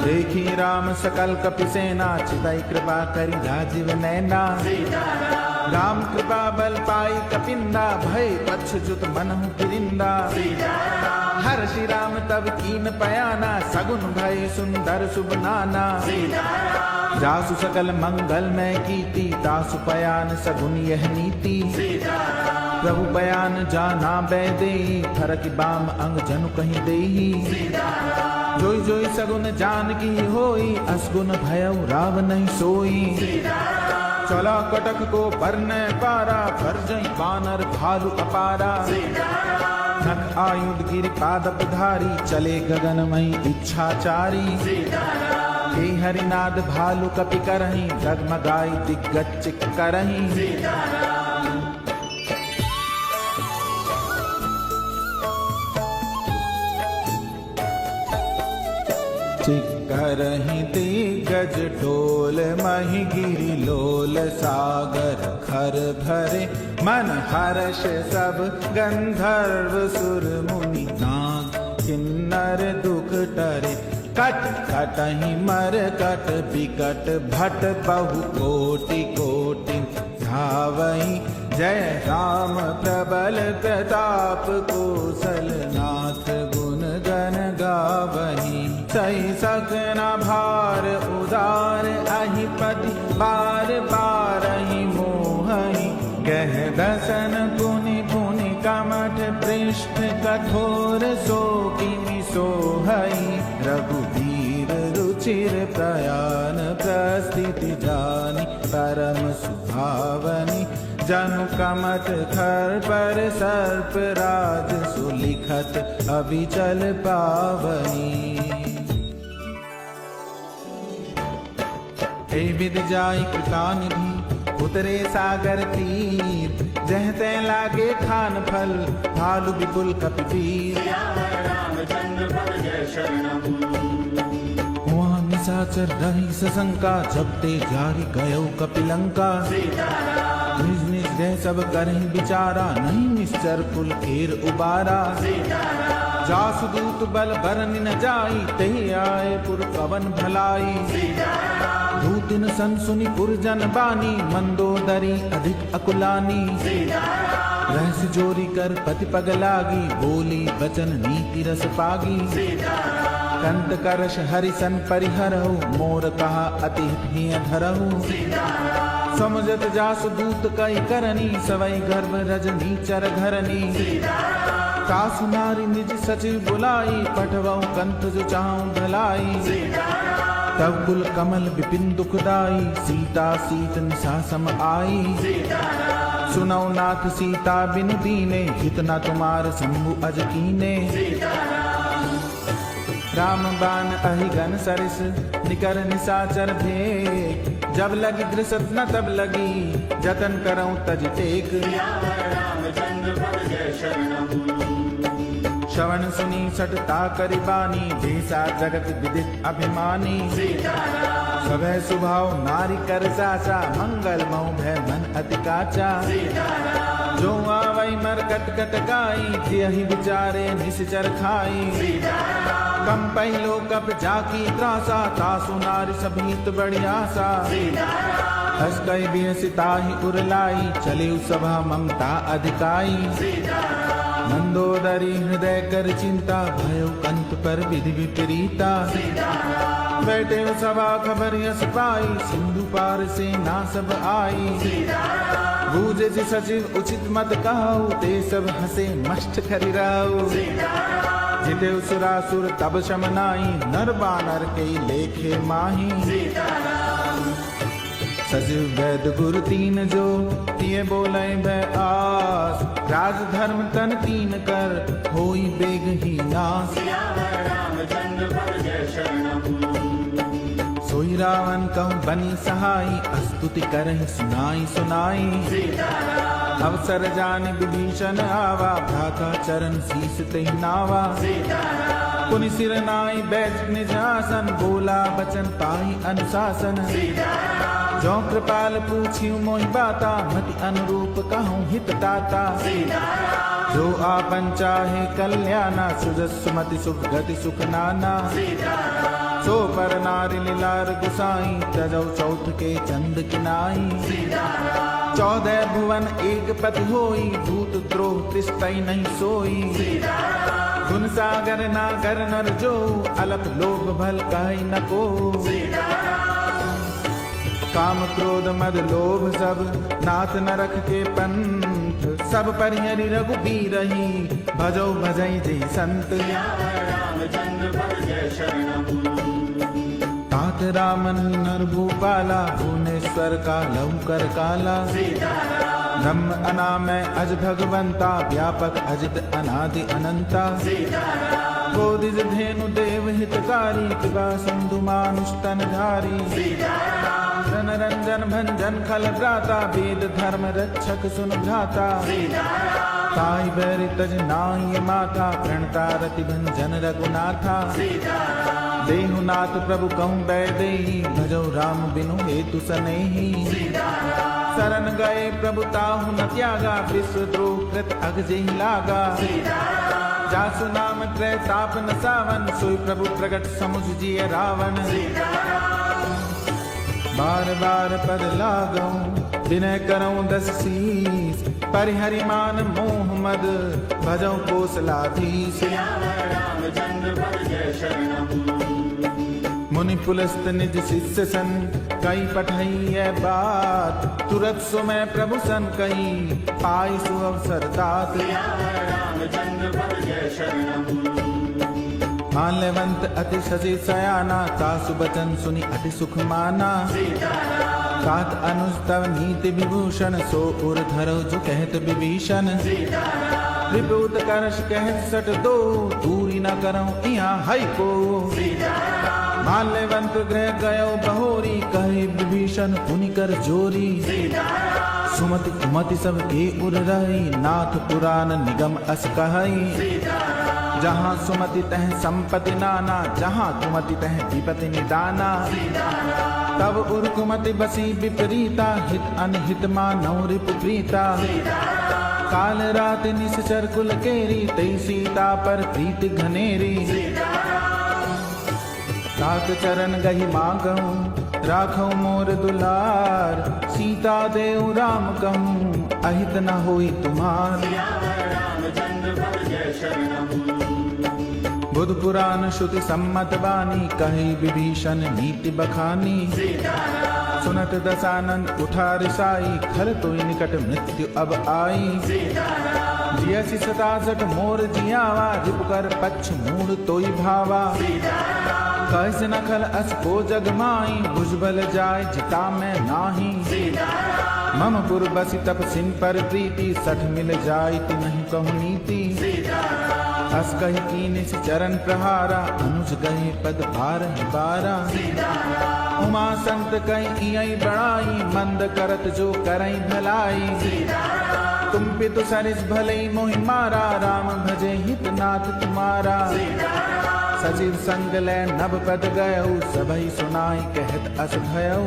देखी राम सकल कपि सेना, चितई कृपा करि राजीव नैना। राम कृपा बल पाई कपिंदा, भय पच्छुत मनहु गिरिंदा। हर श्री राम तब कीन पयाना, सगुन भय सुंदर शुभ नाना। जासु सकल मंगल में कीर्ति, तासु पयान सगुन यह नीति। प्रभु बयान जाना बैदेही, फरक बाम अंग जनु कहीं देही। जोई जोई सगुन जान की होई, असगुन भयउ राव नहीं सोई। चला कटक को पर न पारा, पर जई बानर भालु अपारा। नख आयुध गिर पादप धारी, चले गगन मई इच्छाचारी। हे हरिनाद भालु कपि करहीं, डगमगाई दिग्गज करहीं। चिक्करहीं दिग्गज ढोल, महि गिरि लोल सागर खर भरे। मन हर्ष सब गंधर्व सुर मुनि, नाग किन्नर दुख टरे। कट कटहि मर कट बिकट, भट बहु कोटि कोटि धावहि। जय राम प्रबल प्रताप, कौशल नाथ गुण गण गावहि। सही सकना भार उदार, अहिपति बार बारहि मोहहि। गह दसन पुनि पुनि कमठ, पृष्ठ कठोर सो किमि सोहहि। रघुवीर रुचिर प्रयान, प्रस्थिति जानि परम सुभावनि। जनु कमठ खर पर सर्प राज, सुलिखत अविचल पावनी। हे विद जाई कृपा निधि, उतरे सागर तीर। जह तै लागे खान फल, भालु विपुल कपिवीर। हुआ निशाचर रही सशंका, जब ते जारी गयो कपिलंका। निज निज देह सब करहि विचारा, नहीं निश्चर कुल खेर उबारा। जासु दूत बल बरनि न जाई, तेहि आए पुर पवन भलाई। दूतिन सन सुनि पुरजन बानी, मंदोदरी अधिक अकुलानी। रहस्य जोरी कर पति पग लागी, बोली बचन नीति रस पागी। कंत करश हरिसन परिहरहु, मोर कहा अति हिय धरहु। समझत जासु दूत कई करनी, सवई गर्भ रजनी चर घरनी। सासु नारी निज सचिव बुलाई, पठवऊ कंत जो चाहूं भलाई। तब कुल कमल विपिन दुखदाई, सीता सीत निशा सम आई। सुनौ नाथ सीता बिनु दीने, हितना तुम्हार शंभु अज कीने। राम बाण अहिगन सरिस, निकर निशाचर भेक। जब लगी दृसत न तब लगी, जतन करऊं तज टेक। श्रवण सुनी सटता करिबानी, भेसा जगत विदित अभिमानी। सभय सुभाव नारी कर साचा, मंगल मऊ भय मन अति काचा। जो आवई मर कट कट गाई, जियहि विचारे निश्चर खाई। कम पहलो कप जाकी त्रासा, तासु नारी सभीत बड़ी आशा। हस गई बिहसिताहि उरलाई, चले सभा ममता अधिकाई। मंदोदरी हृदय कर चिंता, भयो कंत पर विधि विपरीता। बैठे सभा खबर यस पाई, सिंधु पार से ना सब आई। बूझे जी सचिव उचित मत कहु, ते सब हसे मष्ट खरिराऊ। जिते सुरासुर तब शमनाई, नर बानर के लेखे माही। सचिव वैद गुरु तीन जो, तिये बोले भय आस। राज धर्म तन तीन कर, होई बेग ही नास। सोई रावण कहूँ बनी सहाई, स्तुति करहि सुनाई सुनाई। अवसर जान विभीषण आवा, भ्राता चरण शीस तेहि नावा। पुनि सिर नाई बैठ निज आसन, बोला बचन पाई अनुशासन। जो कृपाल पूछियो मोहि बाता, मति अनुरूप कहूँ हित ताता। जो आपन चाहे कल्याणा, सुजस मति सुख गति सुख नाना। सो पर नारी लीलार गुसाई, तजौ चौथ के चंद किनाई। 14 भुवन एक पति होई, भूत द्रोह त्रिस्तई नहीं सोई। गुण सागर नागर नर जो, अलप लोभ भल कहि न को। काम क्रोध मद लोभ सब, नाथ नरक के पंथ। सब परिहरि रघुबीरहि, भजो भजई जय संत। तात रामन नर भूपाला, भुवनेश्वर का लहुकर काला। ब्रह्म अनामय अज भगवंता, व्यापक अजित अनादि अनंता। गोदिज धेनु देव हितकारी, कृपा सिंधु मानुष तन धारी। रन रंजन भंजन खल भ्राता, वेद धर्म रक्षक सुन भ्राता। ताई बैरि तज नाई माता, प्रणता रति भंजन रघुनाथा। देहुनाथ प्रभु कहूँ बैदेही, भजो राम बिनु हेतु सनेही। शरण गए प्रभु ताहु न त्यागा, विश्व द्रोह कृत अग जेहि लागा। जासु नाम त्रय ताप न सावन, सोई प्रभु प्रगट समुझ जिय रावण। बार बार पद लागऊं, विनय करऊं 10 शीस। परिहरि मान मोह मद, भजऊं कोसलाधीश। मुनि पुलस्त निज शिष्य सन, कई पठई है बात। तुरत सुमय प्रभु सन कही, पाई सु अवसर तात। माल्यवंत अति सजे सयाना, तासु बचन सुनि अति सुख माना। तात अनुज तव नीति विभूषण, सो उर धरो जो कहत विभीषण। विभूत करश कहत सट दो, दूरी न करऊं इहाँ हई को। माल्यवंत गृह गयो बहोरी, कहे विभीषण पुनि कर जोरी। सुमति कुमति सब के उर रही, नाथ पुराण निगम अस कहई। जहाँ सुमति तह संपत्ति नाना, जहाँ कुमति तह विपति निदाना। तब उर कुमति बसी विपरीता, हित अनहित मानव रिपु प्रीता। काल रात निश्चर कुल केरी, तई सीता पर प्रीति घनेरी। तात चरण गही मांगऊं, राखऊं मोर दुलार। सीता देव राम कहूँ, अहित न होई तुम्हार। बुध पुराण श्रुति सम्मत बानी, कही विभीषण नीति बखानी। सुनत दशानन उठा रिसाई, खल तो निकट मृत्यु अब आई। जियसि 67 मोर जियावा, रिप कर पक्ष मूढ़ तोई भावा। कैसे न खल अस को जग माई, भुजबल जाय जिता में नाही। मम पुर बसी तप सिन पर प्रीति, 60 मिल जाय तु नहीं कहूँ नीति। हस कही कीन चरण प्रहारा, अनुज गए पद भार 12। उमा संत कहीं इयई बड़ाई, मंद करत जो करई भलाई। तुम पितु सरिस भले मोहि मारा, राम भजे हित नाथ तुम्हारा। सचिव संग ले नभ पद गयऊ, सबई सुनाई कहत अस भयऊ।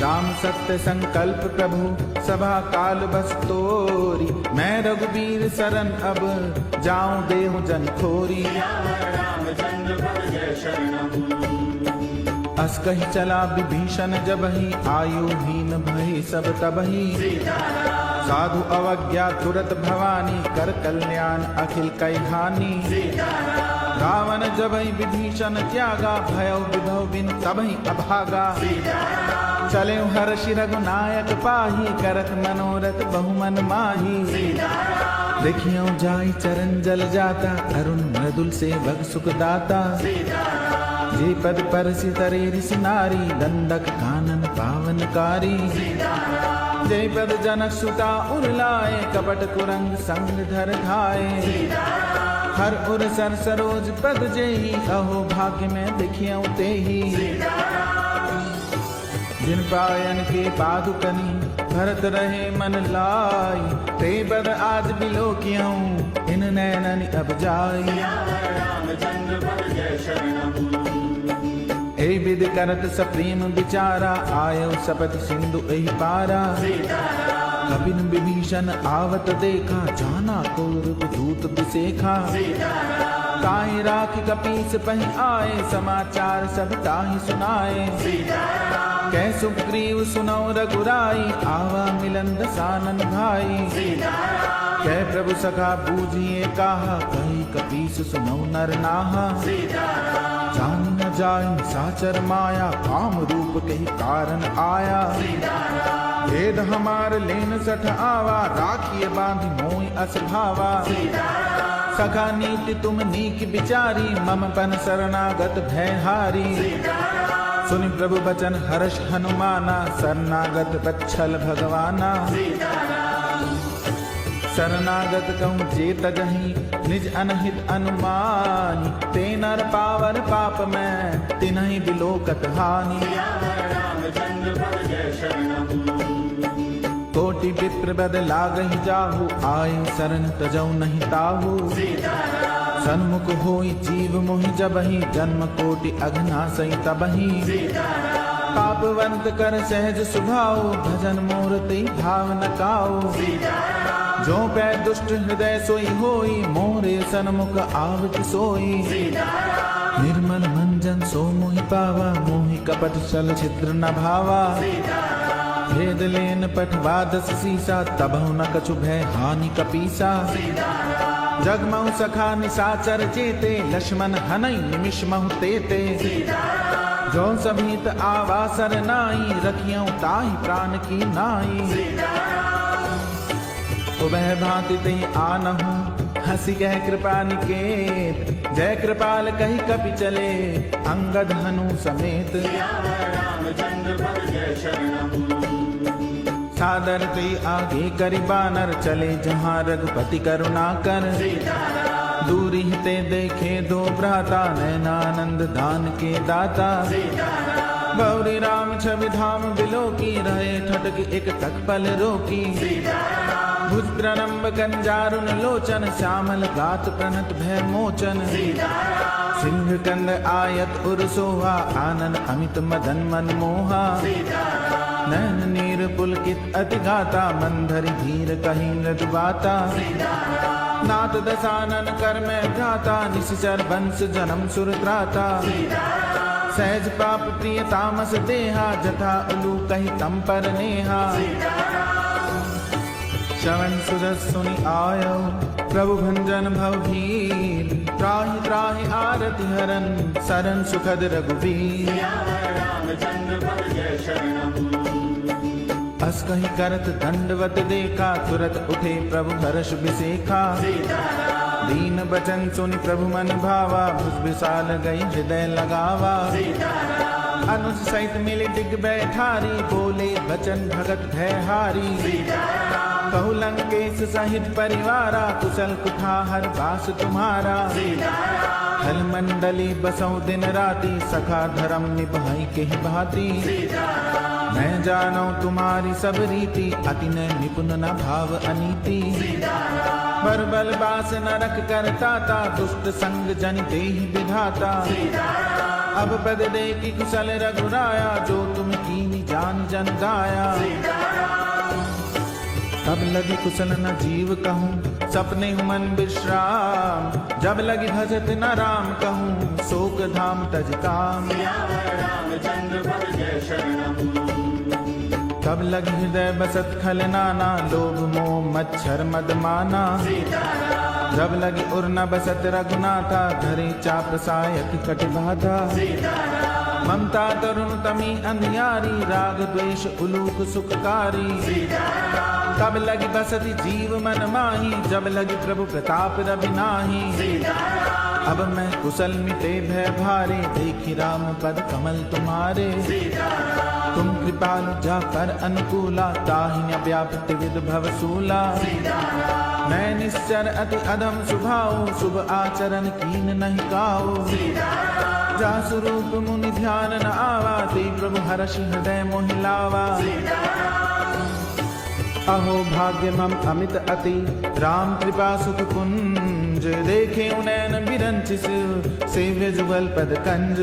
राम सत्य संकल्प प्रभु, सभा काल बस तोरी। मैं रघुबीर शरण अब, जाऊं देहु जन खोरी। अस कही चला विभीषण जबहि, आयुहीन भय सब तबहि। साधु अवज्ञा तुरत भवानी, कर कल्याण अखिल कई हानि। रावण जबहि विभीषण त्यागा, भयउ विभव बिन तबहि अभागा। चले हर्षि रघुनायक पाही, करत मनोरथ बहुमन माही। देखियो जाई चरण जल जाता, अरुण मृदुल सेवक सुख दाता। जे पद पर सितरे ऋषि नारी, दंडक कानन पावनकारी। जय पद जनक सुता उर्लाए, कपट कुरंग संग धर धाये। हर उर सर सरोज पद जेहि, अहो भाग्य में देखियो तेहि। जिन पायन के पादुकनी, भरत रहे मन लाई। ते बद आज बिलोकियों, इन नैनन अब जाई। ए विद करत सप्रेम विचारा, आयो सपत सिंधु एहि पारा। कपिन विभीषण आवत देखा, जाना कौरव दूत बिसेखा। काहे राखी कपीस पही आए, समाचार सब ताहि सुनाए। कै सुग्रीव सुनौ रघुराई, आवा मिलन दसानन भाई। कै प्रभु सखा बूझिए काहा, कही कपीस सुनौ नर नाहा। जान न जाय साचर माया, काम रूप कही कारण आया। भेद हमार लेन सठ आवा, राखिए बांधि मोहि अस भावा। सखा नीति तुम नीक विचारी, मम पन शरणागत भय हारी। सुनि प्रभु बचन हर्ष हनुमाना, शरणागत बच्छल भगवाना। शरणागत कहूँ जे तजहि, निज अनहित अनुमानी। ते नर पावर पाप में, तिन्हि बिलोकत हानि। कोटि विप्र बद लागहि जाहु, आए शरण तजौ नहीं ताहु। सन्मुख होई जीव मोहि जबहि, जन्म कोटि अघनासई तबहि। पापवंत कर सहज सुभाओ, भजन मोर तेहि भाव न काओ। जो पै दुष्ट हृदय सोई होई, मोरे सन्मुख आवति सोई। निर्मल मंजन सो मोहि पावा, मोहि कपट छल छिद्र न भावा। भेद लेन पठवा दस सीसा, तबहु न कछु भय हानि कपीसा। जगमहु सखा निसाचर जेते, लक्ष्मण हनई निमिष महु तेते। जो सभीत आवा सरनाई, रखियौ ताहि प्राण की नाई। उबह भांति तेहि आनहु, हंसी कह कृपा निकेत। जय कृपाल कही कपि चले, अंगद हनु समेत। सादर ते आगे करि बानर, चले जहाँ रघुपति करुणा कर। दूरी ते देखे दो भ्राता, नैनानंद दान के दाता। गौरी राम छवि धाम बिलोकी, रहे ठटक एक तक पल रोकी। भुज प्रनम्ब कंजारुन लोचन, श्यामल गात प्रणत भय मोचन। सिंह कंद आयत उर सोहा, आनन अमित मदन मन मोहा। नैन नीर पुलकित अति गाता, मंधरि धीर कही मृदु बाता। नाथ दसानन कर में भ्राता, निश्चर वंश जन्म सुर त्राता। सहज पाप प्रिय तामस देहा, जथा उलू कही तम पर नेहा। श्रवण सुजस सुनि आयो, प्रभु भंजन भव भीर। त्राहि त्राहि आरति हरन, सरन सुखद रघुवीर। अस कही करत दंडवत देखा, तुरत उठे प्रभु हर्ष बिसेखा। दीन बचन सुनि प्रभु मन भावा, भुज विशाल गई हृदय लगावा। अनुज सहित मिले दिग बैठारी, बोले बचन भगत भय हारी। कहु लंकेश सहित परिवारा, कुशल कुठाहर बास तुम्हारा। हल मंडली बसौ दिन राति, सखा धर्म निभाई के भांति। मैं जानौ तुम्हारी सब रीति, अति न निपुण न भाव अनीति। बरबल बास नरक करताता, दुष्ट संग जन देहि विधाता। अब पद दे की कुशल रघुराया, जो तुम कीनी जान जन गाया। तब लगी कुशल न जीव कहूँ, सपने मन विश्राम। जब लगी भजत न राम कहूँ, शोक धाम तज काम। तब लगी हृदय बसत खल नाना, लोभ मोह मच्छर मद माना। जब लगी उर न बसत रघुनाथा, धरे चाप सायक कट बाधा। ममता तरुण तमी अंधियारी, राग द्वेष उलूक सुखकारी। तब लगी बसती जीव मन माही, जब लगी प्रभु प्रताप रवि नाही। अब मैं कुशल मिटे भय भारे, देखी राम पद कमल तुम्हारे। तुम कृपालु जा कर अनुकूला, ताहि न व्यापत विद भव सूला। मैं निश्चर अति अधम सुभाओ, शुभ आचरण कीन नहीं काओ। जा स्वरूप मुनि ध्यान न आवा, ते प्रभु हर्ष हृदय मोहि लावा। अहो भाग्य मम अमित अति, राम कृपा सुख कुंज। देखे उनैन बिरंचिस, सेव्य जुगल पद कंज।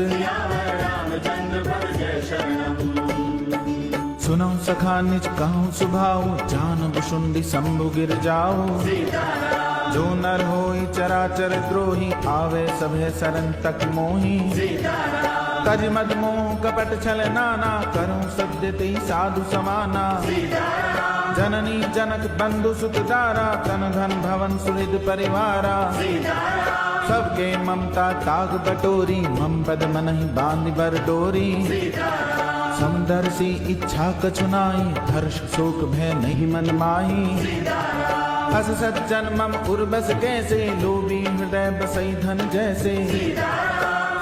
सुनौ सखा निज कहूँ सुभाऊ, जान बुशुंडी शंभु गिर जाऊ। जो नर होई चराचर द्रोही, आवे सभे सरन तक मोही। तज मद मोह कपट छल नाना, करूं सत्य ते साधु समाना। जननी जनक बंधु सुत दारा, तन धन भवन सुहृद परिवारा। सबके ममता ताग बटोरी, मम पद मनहि बांधि बर डोरी। समदर्शी इच्छा कछु नाहि, हर्ष शोक भय नहीं मन माही। अस सज्जन मम उर्बस कैसे, लोभी हृदय बसई धन जैसे।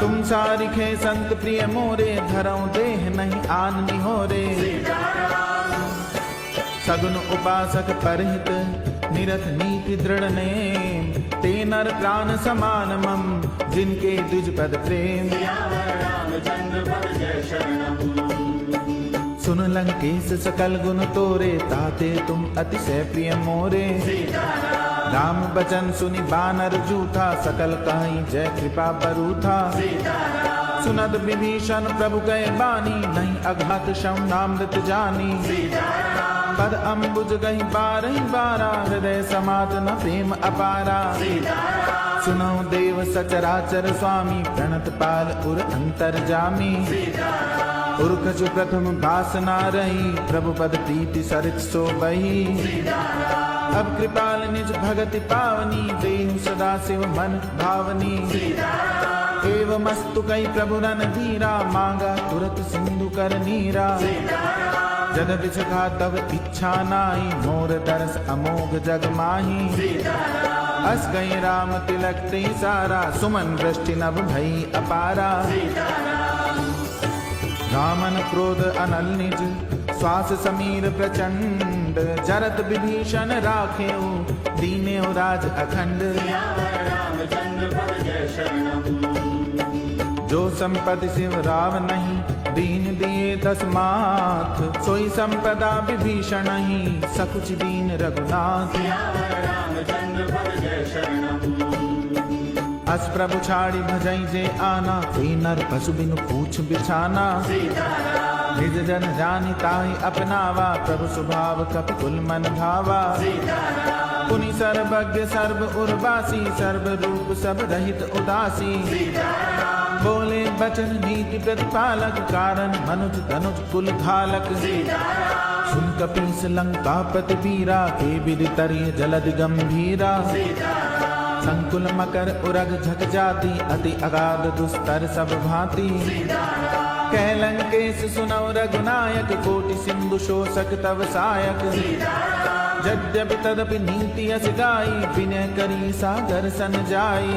तुम सारिखे संत प्रिय मोरे, धरऊं देह नहीं आन निहोरे। सगुन उपासक परहित, निरत नीति दृढ़ नेम। ते नर प्राण समान मम, जिनके द्विज पद प्रेम। सुन लंकेश सकल गुण तोरे, ताते तुम अतिशय प्रिय मोरे। राम बचन सुनि बानर जूथा, सकल कहीं जय कृपा बरूथा। सुनद विभीषण प्रभु कहे बानी, नहीं अघात शम नामृत जानी। पद अम्बुज गही बारही बारा, हृदय समात न प्रेम अपारा। सुनो देव सचराचर स्वामी, प्रणत पाल उर अंतर जामी। उर्खजु प्रथम वासना रही, प्रभु पद प्रीति सरित सो बही। अब कृपाल निज भगति पावनी, देहु सदा शिव मन भावनी। एवमस्तु कई प्रभु रन धीरा, मांगा तुरत सिंधु कर नीरा। जद बिछका तब इच्छा नाई, मोर दरस अमोघ जग माही। अस गई राम तिलक ते सारा, सुमन वृष्टि नभ भई अपारा। रामन क्रोध अनल निज, श्वास समीर प्रचंड। जरत विभीषण राखेऊ, दीनेऊ राज अखंड। जो संपत्ति शिव राव नहीं, दीन दिए दस माथ। सोई संपदा विभीषण ही, सकुच दीन रघुनाथ। अस प्रभु छाड़ी भजई जे आना, ते नर पशु बिनु पूछ बिछाना। निज जन जानि ताहि अपनावा, प्रभु स्वभाव कपि कुल मन भावा। पुनि सर्वज्ञ सर्व उर्वासी, सर्व रूप सब रहित उदासी। बोले बचन नीति प्रतिपालक, कारण मनुज तनुज कुल घालक। सुन कपीस लंकापति वीरा, के विधि तरिय जलधि गंभीरा। संकुल मकर उरग झक जाति, अति अगाध दुस्तर सब भांति। कह लंकेश सुनौ रघुनायक, कोटि सिंधु शोषक तव सायक। यद्यपि तदपि नीति अस गाई, विनय करी सागर सन जाई।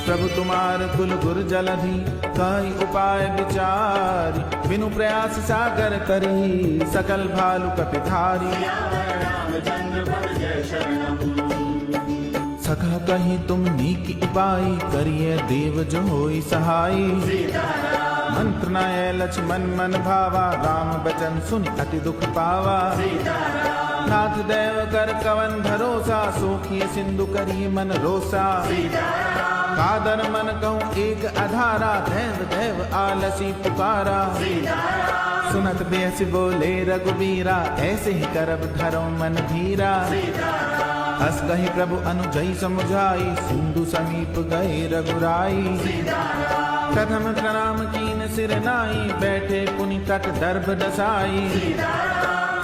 प्रभु तुम्हार कुल गुर जलधि, कई उपाय विचारी। बिनु प्रयास सागर करी, सकल भालु कपिधारी। सखा कहीं तुम नीक उपाय, करिए देव जो होई सहाई। मंत्र नय लक्ष्मण मन भावा, राम बचन सुन अति दुख पावा। नाथ देव कर कवन भरोसा, सोखिए सिंधु करिए मन रोसा। कादर मन कहूँ एक अधारा, देव देव आलसी पुकारा। सुनत बेस बोले रघुबीरा, ऐसे ही करब धरो मन धीरा। हस कही प्रभु अनुजई समुझाई, सिंधु समीप गए रघुराई। प्रथम प्रणाम कीन सिर नाई, बैठे पुनि तट दर्भ दसाई।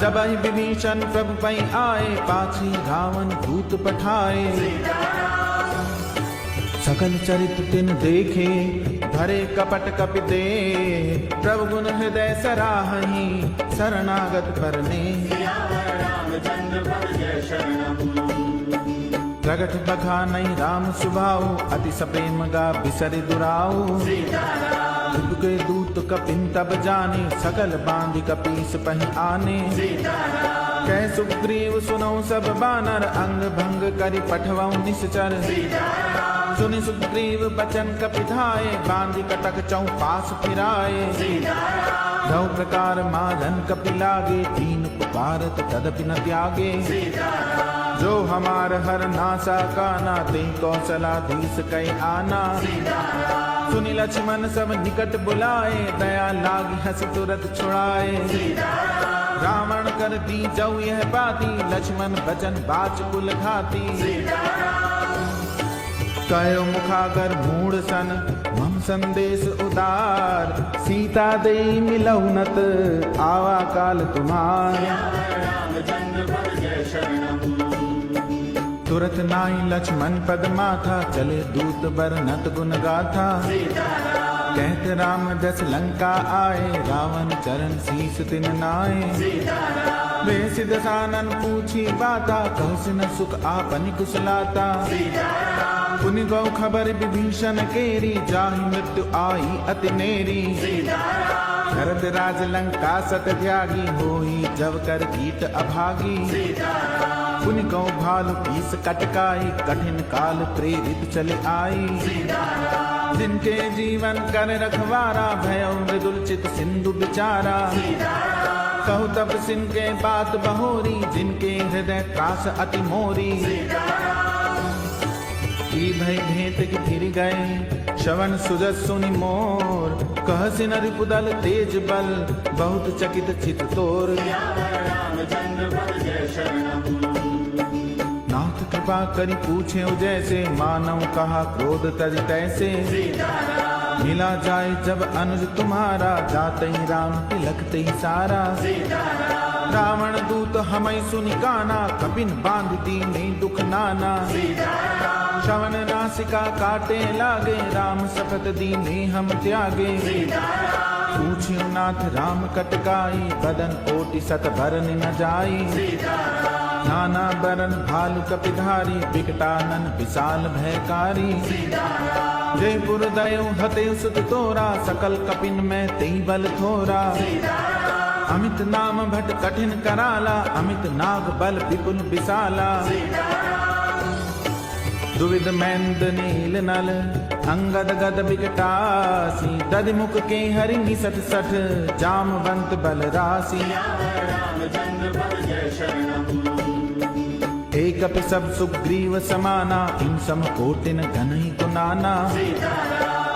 जब ही विभीषण प्रभु पई आए, पाछी रावण दूत पठाए। सकल चरित तिन देखे, धरे कपट कपि दे। प्रभु गुण हृदय सराहहि, शरणागत परने। प्रगट बखा नहीं राम सुभाऊ, अति सप्रेम गा बिसरि दुराऊ। के दूत कपिन तब जाने, सकल बांधि कपीस पहि आने। कह सुग्रीव सुनौ सब बानर, अंग भंग करि पठवऊ निश्चर। सुनि सुग्रीव बचन कपिधाए, बांधि कटक चौपास फिराए। दौ प्रकार मारन कपि लागे, तीन पुकारत तदपि न त्यागे। जो हमार हर नासा काना, ते कौशलाधीश कई आना। सुनि लक्ष्मण सब निकट बुलाए, दया लागी हंस तुरत छुड़ाए। रावण कर दी जऊ यह बाती, लक्ष्मण बचन बाच कुल घाती। कयो मुखागर मूढ़ सन मम संदेश उदार, सीता देई मिलौनत आवा काल तुम्हार। तुरत नाई लक्ष्मण पद माथा, चले दूत बरनत गुण गाथा। कहत राम दस लंका आए, रावण चरण शीस तिन नाए। वे सिदसानन पूछी बाता, कहसिन सुख आपन कुशलाता। पुनि गौ खबर विभीषण केरी, जाहि मृत्यु आई अति नेरी। भरत राज लंका सत त्यागी, होई जब कर कीट अभागी। पुनि गौ भालु पीस कटकाई, कठिन काल प्रेरित चले आई। जिनके जीवन कर रखवारा, भयउ मृदुल चित सिंधु बिचारा। कहु तब सिन के बात बहोरी, जिनके हृदय त्रास अति मोरी। की भय भेंट की फिर गए, श्रवण सुजस सुनि मोर। कहसिन रिपुदल तेज बल, बहुत चकित चित तोर। नाथ कृपा करी पूछे जैसे, मानव कहा क्रोध तज तैसे। मिला जाए जब अनुज तुम्हारा, जाते ही राम तिलकते ही सारा। रावण दूत हमई सुनि काना, कपिन बांध दीने दुख नाना। श्रवण नासिका काटे लागे, राम शपथ दीने हम त्यागे। पूछियो नाथ राम कटकाई, बदन कोटि सत भरन न जाई। नाना बरन भालु कपिधारी, बिकटानन विशाल भयकारी। जयपुर दयो हते सुत तोरा, सकल कपिन में तेई बल थोरा। अमित नाम भट कठिन कराला, अमित नाग बल विपुल विशाला। दुविध मैंद नील नल, अंगद गद बिकटासी। दधिमुख के हरि निसट सठ, जामवंत बल राशि। एक कपि सब सुग्रीव समाना, इन सम कोटिन गनहि गुनाना।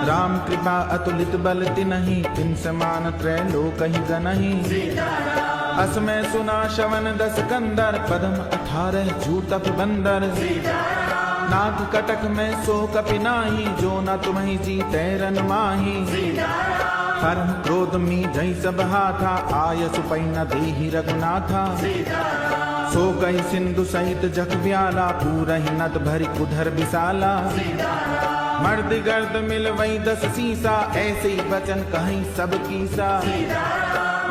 राम कृपा अतुलित बल तिनहि, तिन समान त्रैलोकहि गनहि। असमय सुना श्रवण दस कंदर, पदम 18 जूतप बंदर। नाथ कटक में सो कपि नाही, जो न तुम्हि जीतै रन माही। परम क्रोध मी जई सब हाथा, आय सुपै न देहि रघुनाथा। सो कहि सिंधु सहित जग ब्याला, पूरहि नद भरि कुधर विशाला। मर्द गर्द मिल वही 10 सीसा, ऐसे ही वचन कहीं सब कीसा।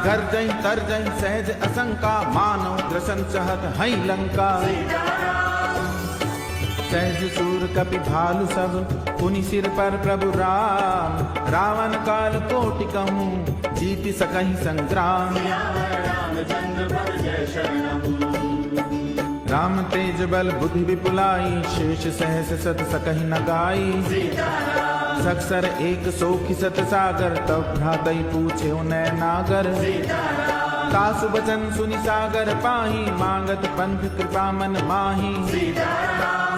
गर्जई तरजई सहज असंका, मानो ग्रसन चहत हई लंका। सहज सूर कपि भालु सब, पुनि सिर पर प्रभु राम। रावण काल कोटि कहूँ, जीत सकहि संग्राम। राम तेज बल बुद्धि विपुलाई, शेष सहस सत सकहि न गाई। सक्सर एक सोखि सत सागर, तब भ्रातई पूछे नय नागर। तासु बचन सुनि सागर पाही, मांगत पंथ कृपा मन माही।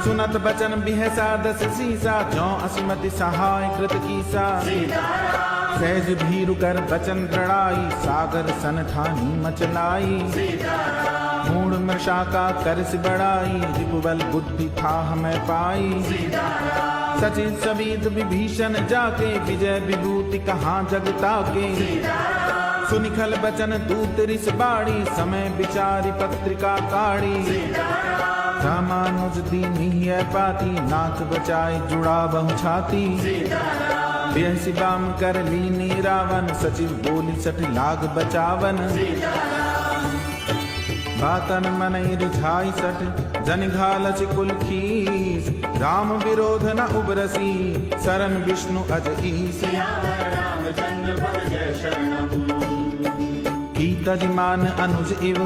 सुनत बचन बिहसा 10 सीसा, जौ असमति सहाय कृत कीसा। सहज भीरु कर बचन दृढ़ाई, सागर सन ठानी मचलाई। मूढ़ मृषा का करस बढ़ाई, रिपुबल बुद्धि था हमें पाई। सचिन सविद विभीषण जाके, विजय विभूति कहाँ जगता के। सुनिखल बचन दूत रिस बाड़ी, समय विचारी पत्रिका काढ़ी। रामानुज दीनी है पाती, नाथ बचाए जुड़ा बहु छाती। बेहसी बाम कर लीनी रावण, सचिव बोली सठ लाग बचावन। बातन मनई रिझाई सठ, जन घालच कुल खीस। राम विरोध न उबरसी, शरण विष्णु अज ईस। कीतजमान अनुज इव,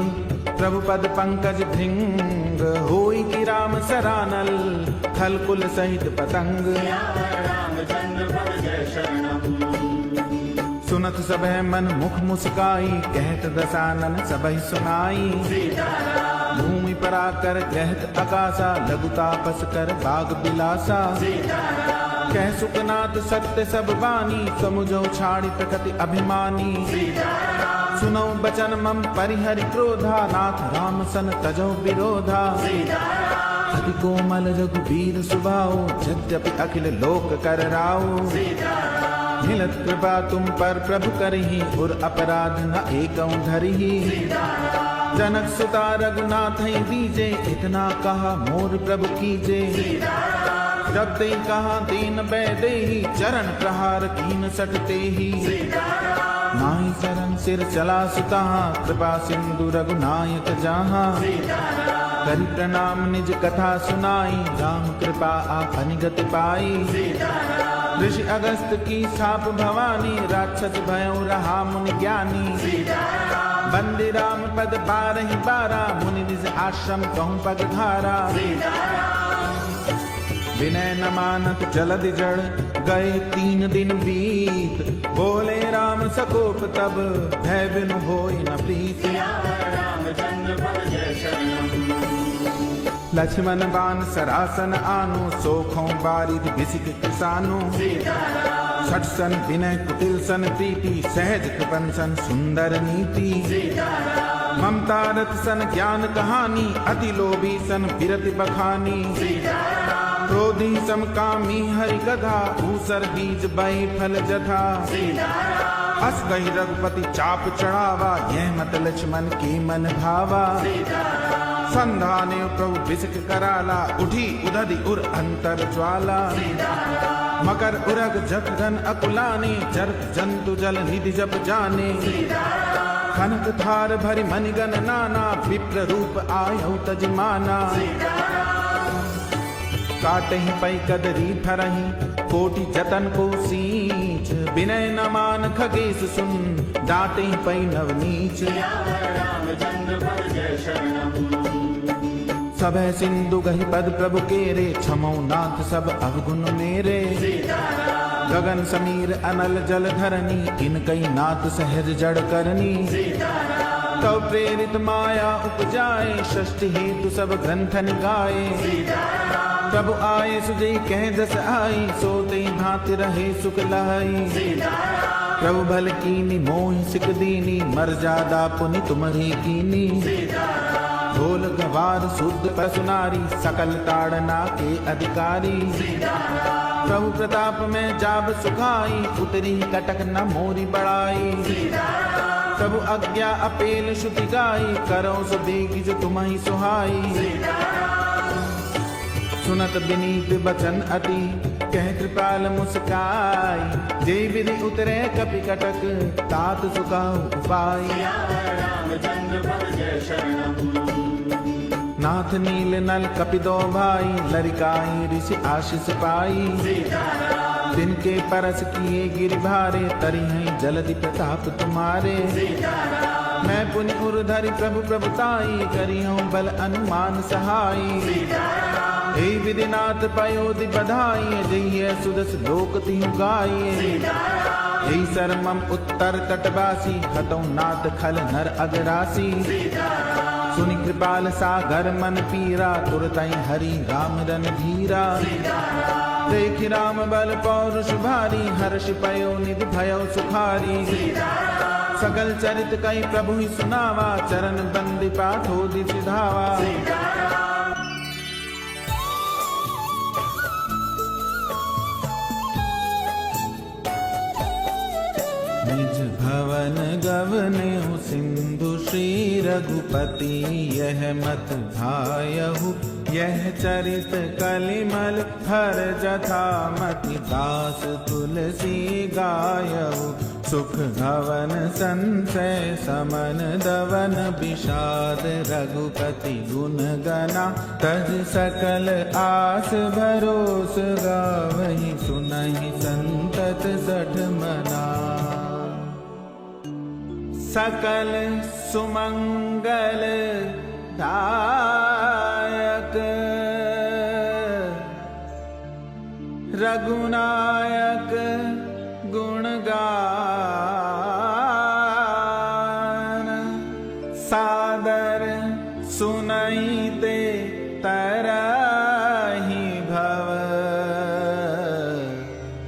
प्रभु पद पंकज भृंग। होई कि राम सरानल, थल कुल सहित पतंग। सुनत सबह मन मुख मुस्काई, कहत दसानन सबहि सुनाई। भूमि पर आकर कहत अकासा, लघु तापस कर बाग बिलासा। कह सुखनाथ सत्य सब बानी, समुझो छाड़ी प्रकृति अभिमानी। सुनो बचन मम परिहरि क्रोधा, नाथ राम सन तजो विरोधा। अति कोमल रघुबीर सुभाओ, यद्यपि अखिल लोक कर राओ। मिलत कृपा तुम पर प्रभु करही, और अपराध न एकं धरही। जनक सुता रघुनाथ ही दीजे, इतना कहा मोर प्रभु कीजे। जब ते कहा दीन बैदेही, चरण प्रहार कीन सटते ही। नाई शरण सिर चला सुता, कृपा सिंधु रघुनायक जहाँ। करि प्रणाम निज कथा सुनाई, राम कृपा आपन गति पाई। ऋषि अगस्त की साप भवानी, राक्षस भयो रहा मुनि ज्ञानी। बंदी राम पद बारहि बारा, मुनि निज आश्रम कहूँ पग धारा। विनय न मानत जलधि जड़, गए 3 दिन बीत। बोले राम सकोप तब, भय बिनु होई न प्रीत। लक्ष्मण बान सरासन आनो, सोखों बारिध बिसिक किसानो। छठ सन विनय कुटिल सन प्रीति, सहज कृपन सन सुंदर नीति। ममता रथ सन ज्ञान कहानी, अति लोभी सन बिरति बखानी। क्रोधी समकामी हरि गधा, ऊसर बीज बही फल जथा। अस गही रघुपति चाप चढ़ावा, यह मत लक्ष्मण के मन भावा। संधाने प्रभु बिसक कराला, उठी उदधि उर अंतर ज्वाला। मकर उरग जग गन अकुलाने, जर्क जंतु जल निधि जप जाने। कनक थार भरि मनिगन नाना, विप्र रूप आयौ तजमाना। काटहि पै कदरी फरहि, कोटि जतन को सींच। विनय न मान खगेश सुन, डांटहि पै नवनीच। सबह सिंधु गहि पद प्रभु केरे, क्षमौ नाथ सब अवगुण मेरे। गगन समीर अनल जल धरनी, इनकई नाथ सहज जड़ करनी। तव प्रेरित माया उपजाए, षष्टि हेतु सब ग्रंथन गाए। प्रभु आए सुजई कह दस आई, सोते भांति रहे सुख लाई। प्रभु भल कीनी मोहि सिक दीनी, मर्यादा पुनि तुम्हारी कीनी। ढोल गवार शुद्ध पसुनारी, सकल ताड़ना के अधिकारी। प्रभु प्रताप में जाब सुखाई, उतरी कटक न मोरी बड़ाई। प्रभु आज्ञा अपेल श्रुति गाई, करो सो देगी जो तुम्हारी सुहाई। सुनत विनीत बचन अति, कह कृपाल मुस्काई। जे विधि उतरे कपि कटक, तात सुखाऊ उपाय। नाथ नील नल कपि दो भाई, लरिकाई ऋषि आशीष पाई। दिन के परस किए गिरि भारे, तरि हैं जलधि प्रताप तुम्हारे। मैं पुनि उर्धरि प्रभु प्रभुताई, करी हूँ बल अनुमान सहाई। हे विधिनाथ पयोधि बधाई, जय सुदस लोक तिहु गाये। हे सरमम उत्तर तटवासी, हतौ नाथ खल नर अगरासी। सुनि कृपाल सागर मन पीरा, तुरतई हरि राम रन धीरा। देख राम बल पौरुष भारी, हर्ष पयो निधि भयो सुखारी। सकल चरित कई प्रभु ही सुनावा, चरण बंदी पाठो दिसि धावा। निज भवन गवनेहु सिंधु, श्री रघुपति यह मत भायहु। यह चरित कलिमल हर जथा, मति दास तुलसी गायहु। सुख भवन संशय समन दवन, विषाद रघुपति गुण गना। तज सकल आस भरोस, गावहि सुनहि संतत सठ मना। सकल सुमंगल दायक, रघुनायक गुणगान। सादर सुनैते तरहि भव,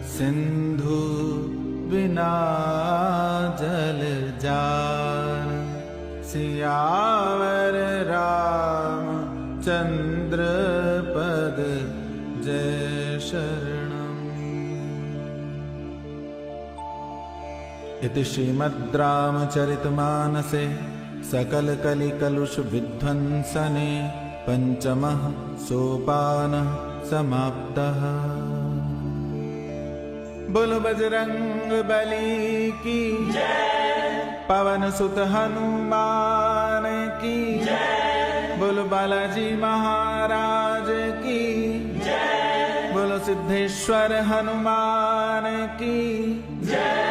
सिंधु बिना जल जा। जय शरणम्। इति श्रीमद्रामचरितमानसे सकलकलिकलुष विध्वंसने पंचमः सोपानः समाप्तः। बोलो बजरंग बली की जय, पवन सुत हनुमान की जय, बोलो बालाजी महाराज की जय, बोलो सिद्धेश्वर हनुमान की जय।